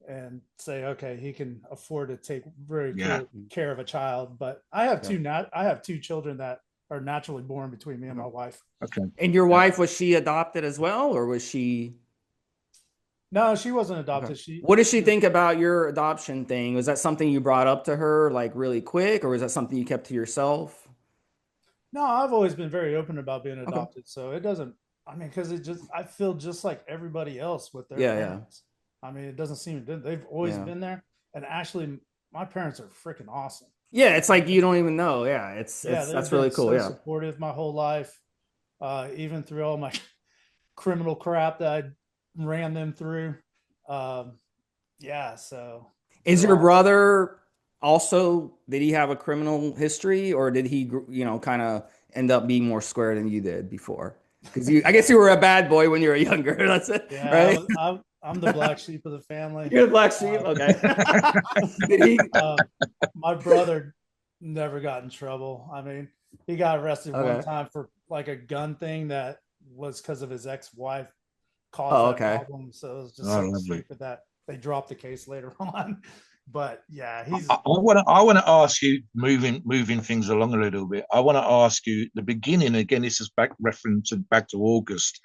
and say, okay, he can afford to take very good care of a child. But I have two children that are naturally born between me and my wife. Okay. And your wife, was she adopted as well, or was she? No, she wasn't adopted. Okay. What did she think about your adoption thing? Was that something you brought up to her like really quick, or was that something you kept to yourself? No, I've always been very open about being adopted. So it doesn't, I mean, because I feel just like everybody else with their parents. I mean, it doesn't seem, they've always been there. And actually, my parents are freaking awesome. Yeah, it's like you don't even know. Yeah, that's really cool. So supportive my whole life, even through all my criminal crap that I ran them through. So is your brother also, did he have a criminal history, or did he, kind of end up being more square than you did before? Because I guess you were a bad boy when you were younger. That's it, right? I'm the black sheep of the family. You're the black sheep. Okay. Did he? My brother never got in trouble. I mean, he got arrested one time for like a gun thing that was because of his ex-wife caused that problem. So it was just so stupid that they dropped the case later on. But yeah, I want to ask you, moving things along a little bit. I want to ask you the beginning again. This is back to August.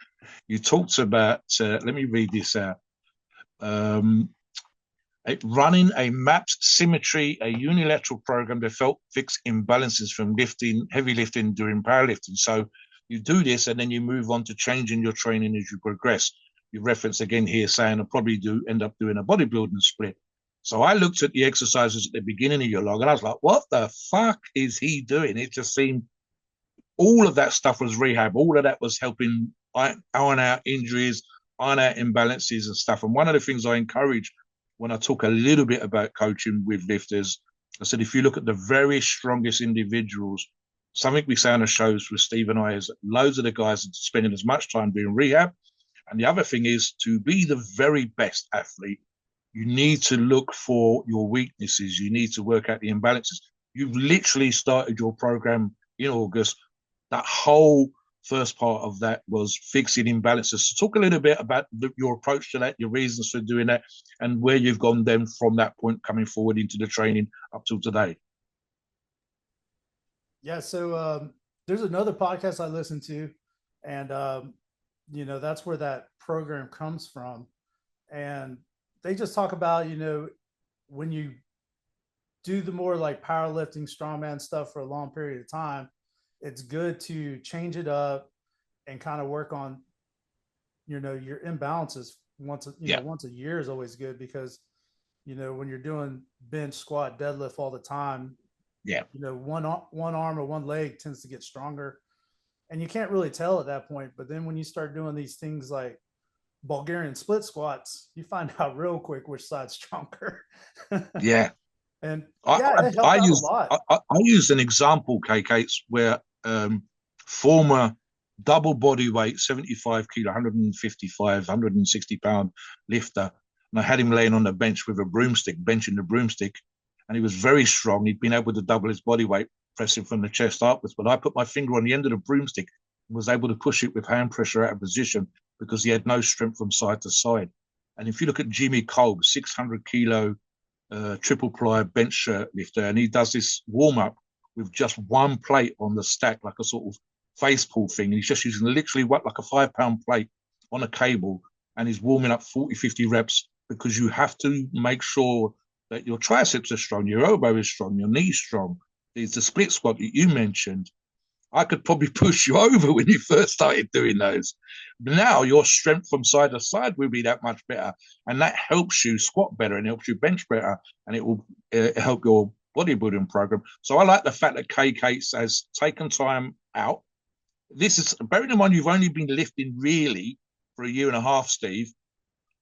You talked about. Let me read this out. Running a mapped symmetry, a unilateral program that helped fix imbalances from heavy lifting during powerlifting. So you do this, and then you move on to changing your training as you progress. You reference again here saying I'll probably end up doing a bodybuilding split. So I looked at the exercises at the beginning of your log, and I was like, what the fuck is he doing? It just seemed all of that stuff was rehab. All of that was helping iron out injuries, iron out imbalances and stuff. And one of the things I encourage when I talk a little bit about coaching with lifters, I said, if you look at the very strongest individuals, something we say on the shows with Steve and I is that loads of the guys are spending as much time doing rehab. And the other thing is, to be the very best athlete, you need to look for your weaknesses. You need to work out the imbalances. You've literally started your program in August. That whole first part of that was fixing imbalances. So talk a little bit about your approach to that, your reasons for doing that, and where you've gone then from that point coming forward into the training up till today. Yeah. So there's another podcast I listen to, and that's where that program comes from. And they just talk about, when you do the more like powerlifting, strongman stuff for a long period of time, it's good to change it up and kind of work on, your imbalances once a year is always good, because, when you're doing bench, squat, deadlift all the time, one arm or one leg tends to get stronger, and you can't really tell at that point. But then when you start doing these things like Bulgarian split squats, you find out real quick which side's stronger. Yeah. And it helped out a lot. I used an example, KCates, where former double body weight, 75 kilo, 155, 160 pound lifter, and I had him laying on the bench with a broomstick, benching the broomstick, and he was very strong. He'd been able to double his body weight, pressing from the chest upwards. But I put my finger on the end of the broomstick and was able to push it with hand pressure out of position because he had no strength from side to side. And if you look at Jimmy Kolb, 600 kilo triple ply bench lifter, and he does this warm up with just one plate on the stack, like a sort of face pull thing. And he's just using literally what, like a 5 pound plate on a cable, and he's warming up 40, 50 reps, because you have to make sure that your triceps are strong, your elbow is strong, your knee's strong. There's the split squat that you mentioned. I could probably push you over when you first started doing those. But now your strength from side to side will be that much better. And that helps you squat better and helps you bench better. And it will help your bodybuilding program. So I like the fact that KCates has taken time out. This is, bearing in mind, you've only been lifting really for a year and a half, Steve.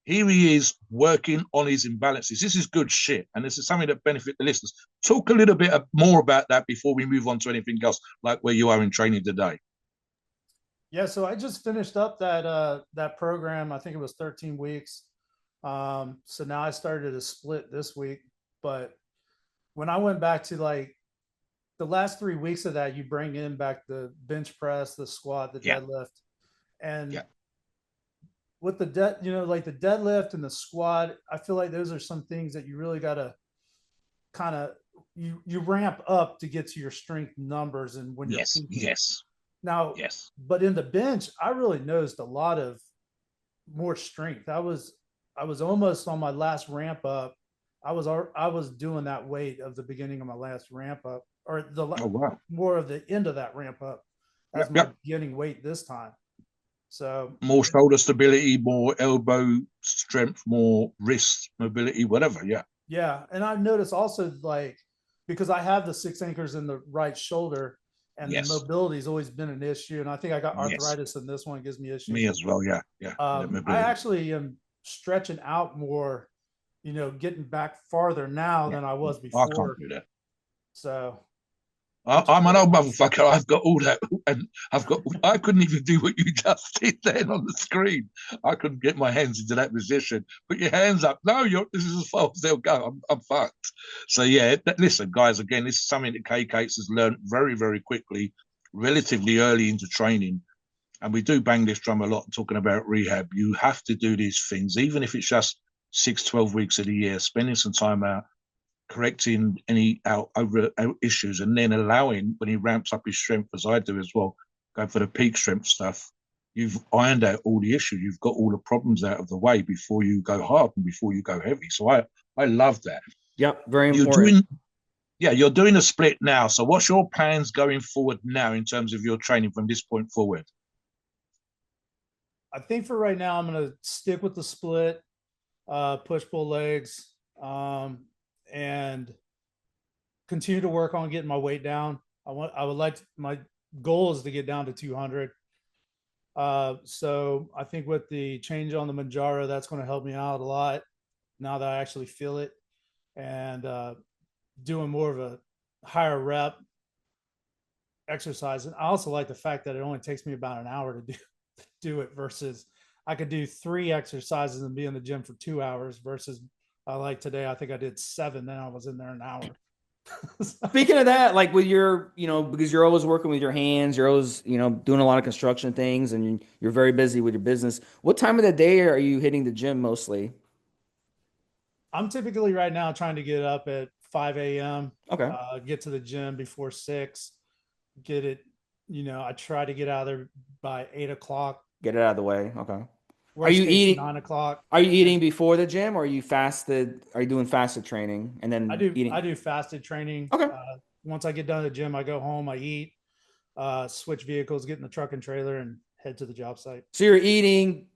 Here he is working on his imbalances. This is good shit. And this is something that benefits the listeners. Talk a little bit more about that before we move on to anything else, like where you are in training today. Yeah, so I just finished up that program. I think it was 13 weeks. So now I started a split this week. But when I went back to like the last 3 weeks of that, you bring in back the bench press, the squat, the deadlift. And with the like the deadlift and the squat, I feel like those are some things that you really got to kind of you ramp up to get to your strength numbers. And when you're now, but in the bench, I really noticed a lot of more strength. I was almost on my last ramp up. I was doing that weight of the beginning of my last ramp up, or the more of the end of that ramp up as my beginning weight this time. So more shoulder stability, more elbow strength, more wrist mobility, whatever. Yeah. And I've noticed also, like, because I have the 6 anchors in the right shoulder, and the mobility has always been an issue. And I think I got arthritis in this one. It gives me issues. Me as well. Yeah. I actually am stretching out more, getting back farther now than I was before. I can't do that. So I'm an old motherfucker. I've got all that, and I couldn't even do what you just did then on the screen. I couldn't get my hands into that position. Put your hands up. No, this is as far as they'll go. I'm fucked. So listen, guys. Again, this is something that KCates has learned very, very quickly, relatively early into training. And we do bang this drum a lot, talking about rehab. You have to do these things, even if it's just 6, 12 weeks of the year, spending some time out, correcting any out issues, and then allowing, when he ramps up his strength, as I do as well, go for the peak strength stuff. You've ironed out all the issues. You've got all the problems out of the way before you go hard and before you go heavy. So I love that. Yep, very important. You're doing a split now. So what's your plans going forward now in terms of your training from this point forward? I think for right now, I'm going to stick with the split, push-pull legs, and continue to work on getting my weight down. I would like my goal is to get down to 200. So I think with the change on the Manjaro, that's going to help me out a lot now that I actually feel it, and doing more of a higher rep exercise. And I also like the fact that it only takes me about an hour to do it versus I could do 3 exercises and be in the gym for 2 hours versus I like today, I think I did 7, then I was in there an hour. Speaking of that, like with your, because you're always working with your hands, you're always, doing a lot of construction things and you're very busy with your business. What time of the day are you hitting the gym mostly? I'm typically right now trying to get up at 5 a.m., Okay. get to the gym before 6, get it, I try to get out of there by 8 o'clock. Get it out of the way. Okay. Are Worst you case, eating? 9 o'clock. Are you And eating before the gym, or are you fasted? Are you doing fasted training and I then do I eating? do fasted training. Okay. Once I get done at the gym, I go home, I eat, switch vehicles, get in the truck and trailer, and head to the job site. So you're eating.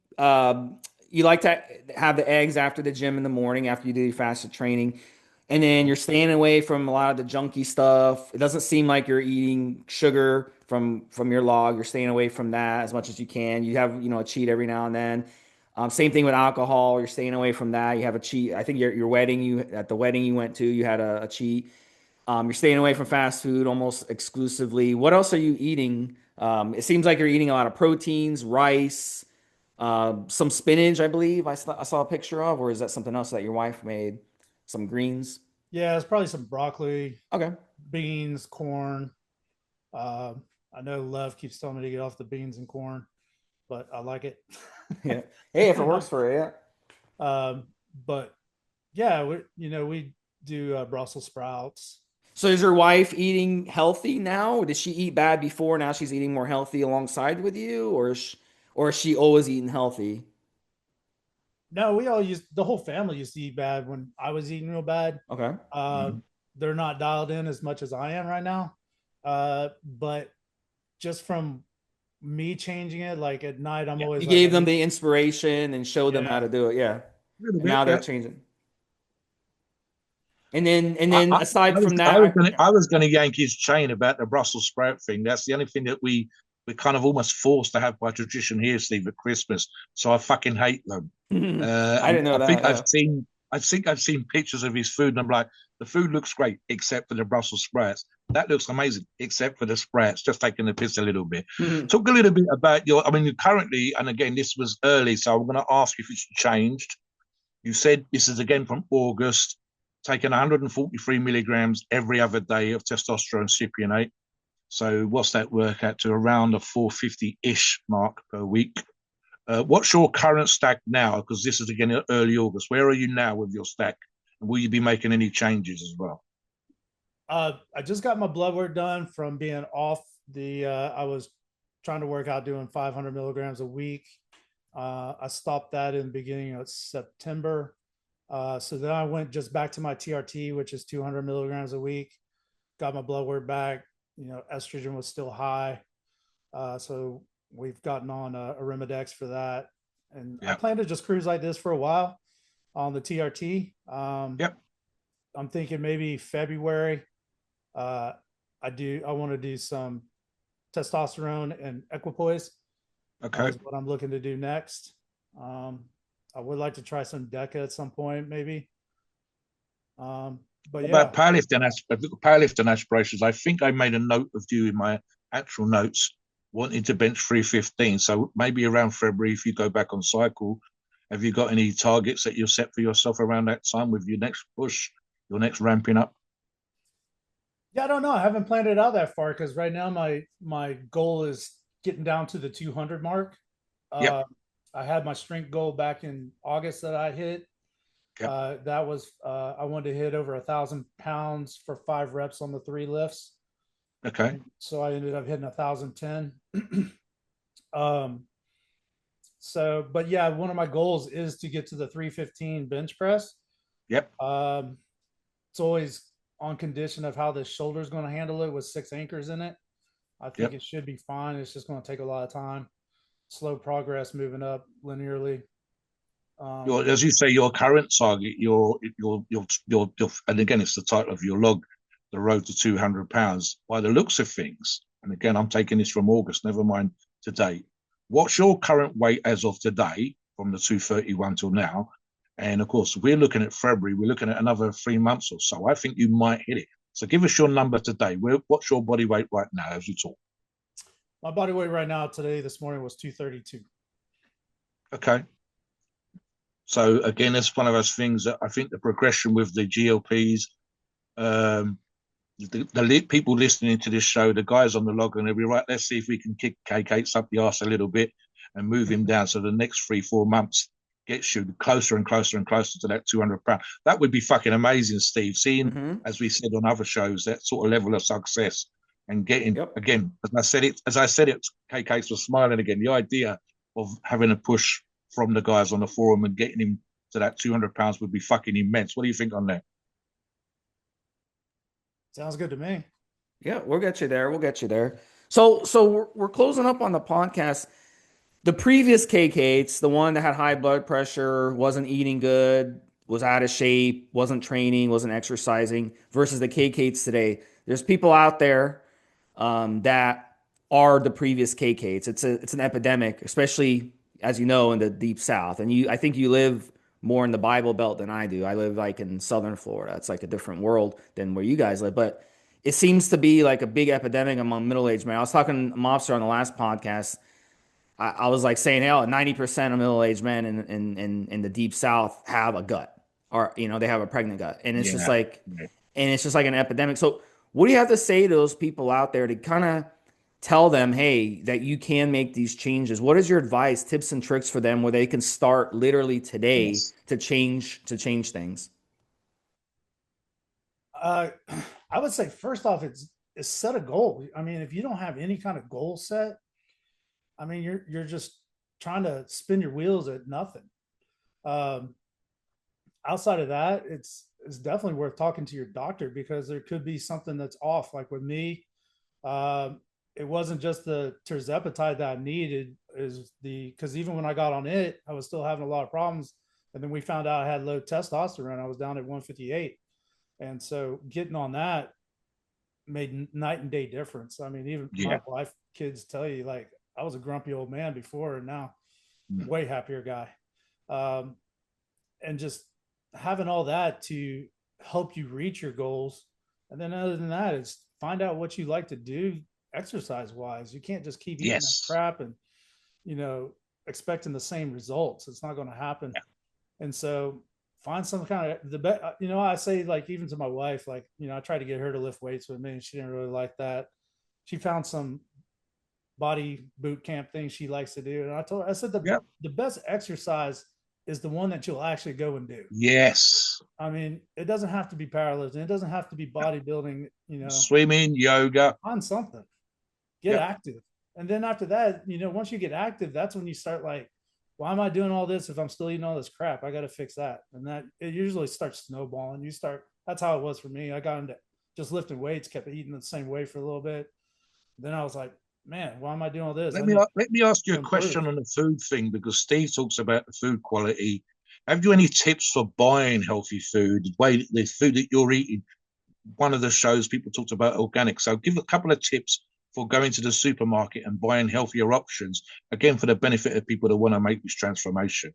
You like to have the eggs after the gym in the morning after you do your fasted training, and then you're staying away from a lot of the junky stuff. It doesn't seem like you're eating sugar from your log. You're staying away from that as much as you can. You have a cheat every now and then. Same thing with alcohol. You're staying away from that. You have a cheat. I think your wedding, you at the wedding you went to, you had a cheat. You're staying away from fast food almost exclusively. What else are you eating? It seems like you're eating a lot of proteins, rice, some spinach, I believe I saw a picture of, or is that something else that your wife made? Some greens. Yeah, it's probably some broccoli, Okay. beans, corn. Uh, I know Lev keeps telling me to get off the beans and corn, but I like it. Yeah. Hey, if it works for you. Yeah. But yeah, we do Brussels sprouts. So is your wife eating healthy now? Did she eat bad before? Now she's eating more healthy alongside with you, or is she always eating healthy? No, the whole family used to eat bad when I was eating real bad. Okay. Uh, they're not dialed in as much as I am right now. But just from me changing it, like at night, I'm always You like, gave them the inspiration and showed them how yeah, to do it. Yeah. little And bit, now they're yeah. changing. And then I aside was from I was that, gonna I was gonna yank his chain about the Brussels sprout thing. That's the only thing that we're kind of almost forced to have by tradition here, Steve, at Christmas. So I fucking hate them. I didn't know I think that. Yeah. I've seen pictures of his food, and I'm like, the food looks great except for the Brussels sprouts. That looks amazing except for the sprouts. Just taking the piss a little bit. Talk a little bit about your. I mean, you currently, and again, this was early, so I'm going to ask if it's changed. You said this is again from August, taking 143 milligrams every other day of testosterone cypionate. So what's that work out to? Around the 450-ish mark per week. What's your current stack now? Because this is again early August. Where are you now with your stack? And will you be making any changes as well? I just got my blood work done from being off I was trying to work out doing 500 milligrams a week. I stopped that in the beginning of September. So then I went just back to my TRT, which is 200 milligrams a week. Got my blood work back. Estrogen was still high. So we've gotten on a Arimidex for that. And I Yeah. plan to just cruise like this for a while on the TRT. Yep. I'm thinking maybe February. Uh, I want to do some testosterone and equipoise. Okay. Is what I'm looking to do next. I would like to try some DECA at some point, maybe. But yeah, About powerlifting aspirations, I think I made a note of you in my actual notes wanting to bench 315. So maybe around February, if you go back on cycle, have you got any targets that you've set for yourself around that time with your next push, your next ramping up? yeah, I don't know. I haven't planned it out that far because right now my goal is getting down to the 200 mark. Yep. Uh, I had my strength goal back in August that I hit. Yep. That was I wanted to hit over 1,000 pounds for 5 reps on the 3 lifts. Okay. And so I ended up hitting 1,010. um, but yeah, one of my goals is to get to the 315 bench press. Yep. It's always on condition of how the shoulder is going to handle it with 6 anchors in it. I think Yep. it should be fine. It's just going to take a lot of time, slow progress moving up linearly. As you say, your current target, and again, it's the title of your log, the road to 200 pounds. By the looks of things, and again, I'm taking this from August, never mind today. What's your current weight as of today from the 231 till now? And of course, we're looking at February, we're looking at another 3 months or so. I think you might hit it. So give us your number today. What's your body weight right now as you talk? My body weight right now this morning was 232. Okay. So again, it's one of those things that I think the progression with the GLPs, the people listening to this show, the guys on the logger, and they'll be right. Let's see if we can kick KCates up the arse a little bit and move him down. So the next 3-4 months gets you closer and closer and closer to that 200 pound. That would be fucking amazing, Steve. Seeing, as we said on other shows, that sort of level of success and getting again, as I said it, KCates was smiling again. The idea of having a push from the guys on the forum and getting him to that 200 pounds would be fucking immense. What do you think on that? Sounds good to me. Yeah, we'll get you there. We'll get you there. So we're closing up on the podcast. The previous KCates, the one that had high blood pressure, wasn't eating good, was out of shape, wasn't training, wasn't exercising, versus the KCates today. There's people out there that are the previous KCates. It's an epidemic, especially as you know in the deep South. And I think you live more in the Bible Belt than I do. I live like in Southern Florida. It's like a different world than where you guys live, but it seems to be like a big epidemic among middle-aged men. I was talking to Mobster on the last podcast. I was like saying, hell, 90% of middle-aged men in the deep South have a gut, or they have a pregnant gut, and it's just like, and it's just like an epidemic. So, what do you have to say to those people out there to kind of tell them, hey, that you can make these changes? What is your advice, tips and tricks for them where they can start literally today to change things? I would say first off, it's set a goal. I mean, if you don't have any kind of goal set, I mean, you're just trying to spin your wheels at nothing. Um, Outside of that, it's definitely worth talking to your doctor, because there could be something that's off. Like with me, it wasn't just the tirzepatide that I needed, because even when I got on it, I was still having a lot of problems. And then we found out I had low testosterone. I was down at 158. And so getting on that made night and day difference. I mean, even my wife, kids tell you, like, I was a grumpy old man before, and now way happier guy. And just having all that to help you reach your goals. And then other than that, it's find out what you like to do exercise wise. You can't just keep eating that crap and, expecting the same results. It's not going to happen. And so find some kind of I say, like, even to my wife, like, I tried to get her to lift weights with me, and she didn't really like that. She found some body boot camp thing she likes to do. And I said, the best exercise is the one that you'll actually go and do. Yes. I mean, it doesn't have to be powerlifting. It doesn't have to be bodybuilding, Swimming, yoga. On something. Get active. And then after that, once you get active, that's when you start like, why am I doing all this if I'm still eating all this crap? I got to fix that. And that it usually starts snowballing. That's how it was for me. I got into just lifting weights, kept eating the same way for a little bit. Then I was like, man, why am I doing all this? Let me ask you a question on the food thing, because Steve talks about the food quality. Have you any tips for buying healthy food, the food that you're eating? One of the shows, people talked about organic. So give a couple of tips for going to the supermarket and buying healthier options, again, for the benefit of people that want to make this transformation.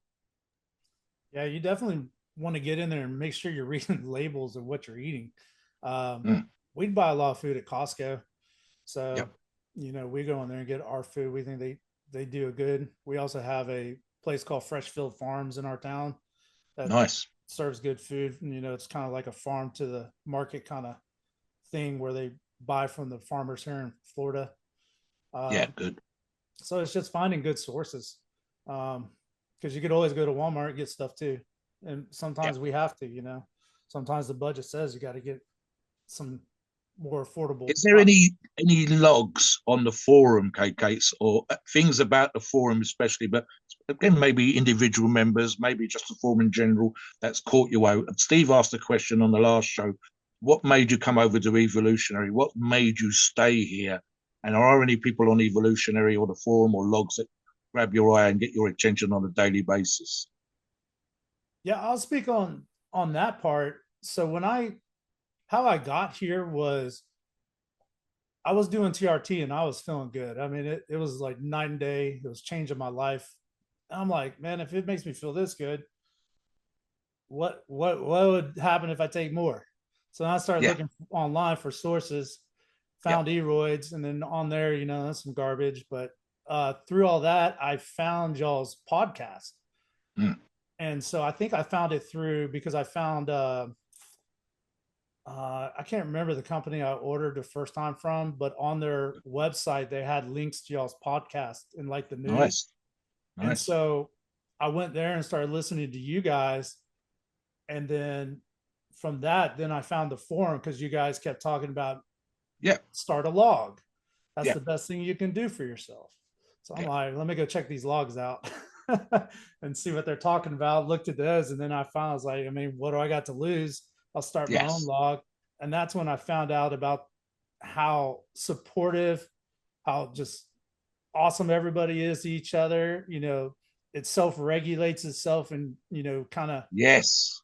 Yeah, you definitely want to get in there and make sure you're reading the labels of what you're eating. We'd buy a lot of food at Costco. So, we go in there and get our food. We think they do a good. We also have a place called Freshfield Farms in our town that serves good food. It's kind of like a farm to the market kind of thing where they buy from the farmers here in Florida. Good. So it's just finding good sources. Because you could always go to Walmart and get stuff too. And sometimes we have to, sometimes the budget says you got to get some more affordable. Is there any logs on the forum, KCates, or things about the forum especially, but again, maybe individual members, maybe just the forum in general, that's caught you out? And Steve asked a question on the last show: what made you come over to Evolutionary? What made you stay here? And are any people on Evolutionary or the forum or logs that grab your eye and get your attention on a daily basis? Yeah, I'll speak on that part. So how I got here was I was doing TRT and I was feeling good. I mean, it was like night and day. It was changing my life. And I'm like, man, if it makes me feel this good, what would happen if I take more? So I started Yeah, looking online for sources, yeah, found eroids, and then on there, that's some garbage. But through all that, I found y'all's podcast. mm, And so I think I found it through because I found I can't remember the company I ordered the first time from, but on their website they had links to y'all's podcast and like the news. nice, And nice. so I went there and started listening to you guys. And then from that, then I found the forum because you guys kept talking about Yeah, start a log. That's yeah, the best thing you can do for yourself. So I'm yeah, like, let me go check these logs out and see what they're talking about. Looked at those, and then I found I was like, I mean, what do I got to lose? I'll start my own yes, log. And that's when I found out about how supportive, how just awesome everybody is to each other. It self-regulates itself and, kind of yes.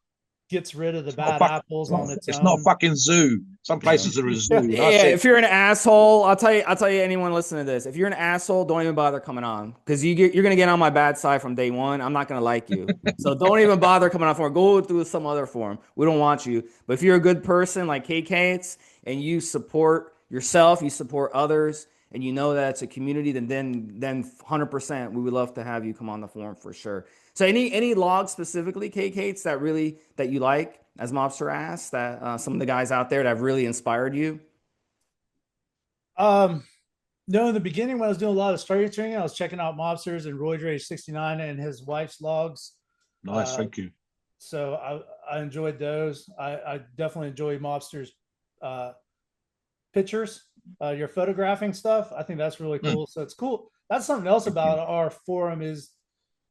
gets rid of the It's not a bad fuck. apples on its It's not a own. fucking zoo. Some places are a zoo, Yeah. and I Yeah, said, if you're an asshole, I'll tell you anyone listening to this. If you're an asshole, don't even bother coming on because you're gonna get on my bad side from day one. I'm not gonna like you, so don't even bother coming on for. Go through some other form. We don't want you. But if you're a good person like KCates and you support yourself, you support others, and you know that it's a community, then 100% we would love to have you come on the forum for sure. So any logs specifically, KCates, that you like, as Mobster asked, that some of the guys out there that have really inspired you? Um, no, in the beginning when I was doing a lot of strength training, I was checking out Mobsters and Roid Rage 69 and his wife's logs. nice, Uh, thank you. so I enjoyed those. I definitely enjoy Mobsters uh, pictures, your photographing stuff. I think that's really Mm, cool. So it's cool. That's something else thank you. about our forum is,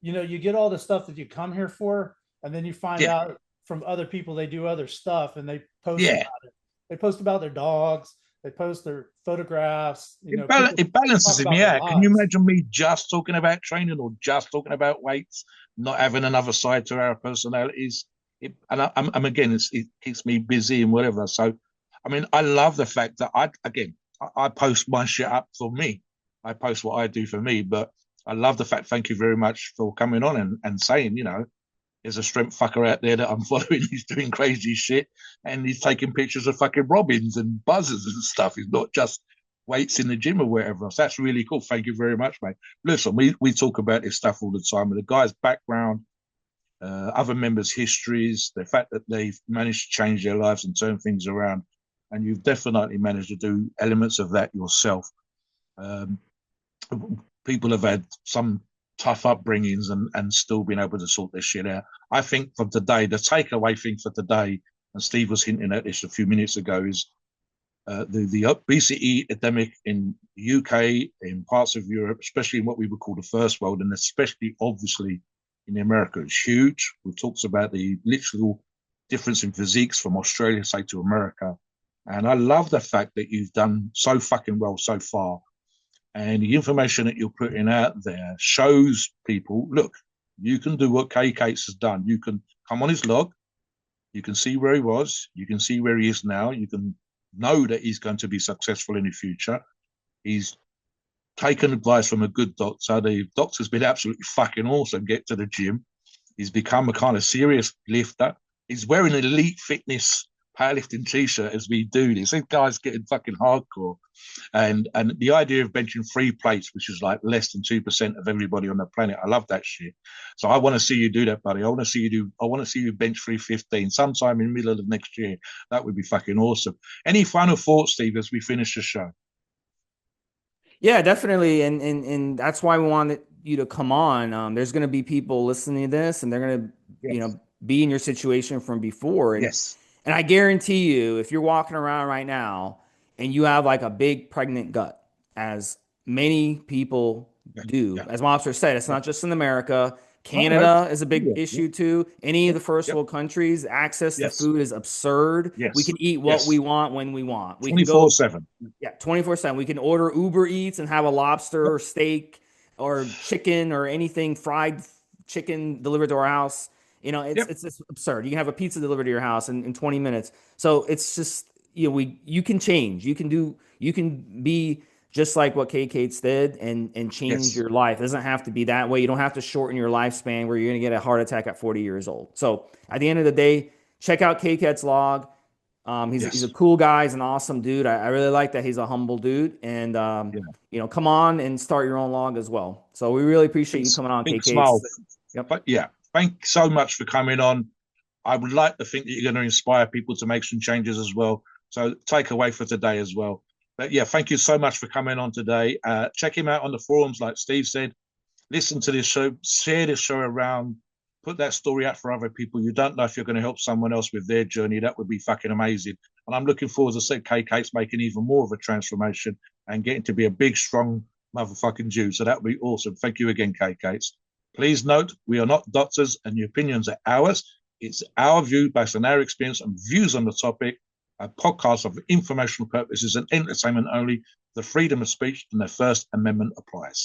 you get all the stuff that you come here for, and then you find Yeah, out from other people they do other stuff and they post yeah. about it. They post about their dogs. They post their photographs. People It talk balances me about their out. Can you lives. imagine me just talking about training or just talking about weights, not having another side to our personalities? I'm again, it keeps me busy and whatever. So, I mean, I love the fact that I post my shit up for me. I post what I do for me, but I love the fact. Thank you very much for coming on and saying, there's a strength fucker out there that I'm following. He's doing crazy shit and he's taking pictures of fucking robins and buzzers and stuff. He's not just weights in the gym or whatever. So that's really cool. Thank you very much, mate. Listen, we talk about this stuff all the time. And the guy's background, other members' histories, the fact that they've managed to change their lives and turn things around. And you've definitely managed to do elements of that yourself. Um, People have had some tough upbringings and still been able to sort their shit out. I think for today, the takeaway thing for today, and Steve was hinting at this a few minutes ago, is the obesity epidemic in the UK, in parts of Europe, especially in what we would call the first world, and especially obviously in America, is huge. We've talked about the literal difference in physiques from Australia, say, to America. And I love the fact that you've done so fucking well so far. And the information that you're putting out there shows people, look, you can do what KCates has done. You can come on his log. You can see where he was. You can see where he is now. You can know that he's going to be successful in the future. He's taken advice from a good doctor. The doctor's been absolutely fucking awesome. Get to the gym. He's become a kind of serious lifter. He's wearing an elite fitness powerlifting t-shirt as we do this. This guy's getting fucking hardcore. And the idea of benching 3 plates, which is like less than 2% of everybody on the planet, I love that shit. So I want to see you do that, buddy. I want to see you bench 315 sometime in the middle of next year. That would be fucking awesome. Any final thoughts, Steve, as we finish the show? Yeah, definitely, and that's why we wanted you to come on. There's going to be people listening to this, and they're going to, Yes. be in your situation from before, Yes. and I guarantee you, if you're walking around right now and you have like a big pregnant gut, as many people Yeah. do, Yeah. as Mobster said, it's Yeah. not just in America. No. Canada is a big Yeah. Yeah. issue too. Any of Yeah. the first Yep. world countries, access to Yes. food is absurd. We Yes. can eat what we Yes. want when we want. We can go 24/7. 24/7. We can order Uber Eats and have a lobster or steak or chicken or anything fried chicken delivered to our house. It's Yep. it's absurd. You can have a pizza delivered to your house in 20 minutes. So it's just you can change. You can be just like what KCates did and change Yes. your life. It doesn't have to be that way. You don't have to shorten your lifespan where you're going to get a heart attack at 40 years old. So at the end of the day, check out KCates log. He's a Yes. cool guy. He's an awesome dude. I really like that he's a humble dude. And Yeah. come on and start your own log as well. So we really appreciate you coming on, Big smile. KCates. Yep. But yeah, thanks so much for coming on. I would like to think that you're going to inspire people to make some changes as well. So take away for today as well. But yeah, thank you so much for coming on today. Check him out on the forums, like Steve said. Listen to this show, share this show around, put that story out for other people. You don't know if you're going to help someone else with their journey. That would be fucking amazing. And I'm looking forward to see KCates making even more of a transformation and getting to be a big, strong motherfucking Jew. So that would be awesome. Thank you again, KCates. Please note, we are not doctors and the opinions are ours. It's our view based on our experience and views on the topic. A podcast of informational purposes and entertainment only. The freedom of speech and the First Amendment applies.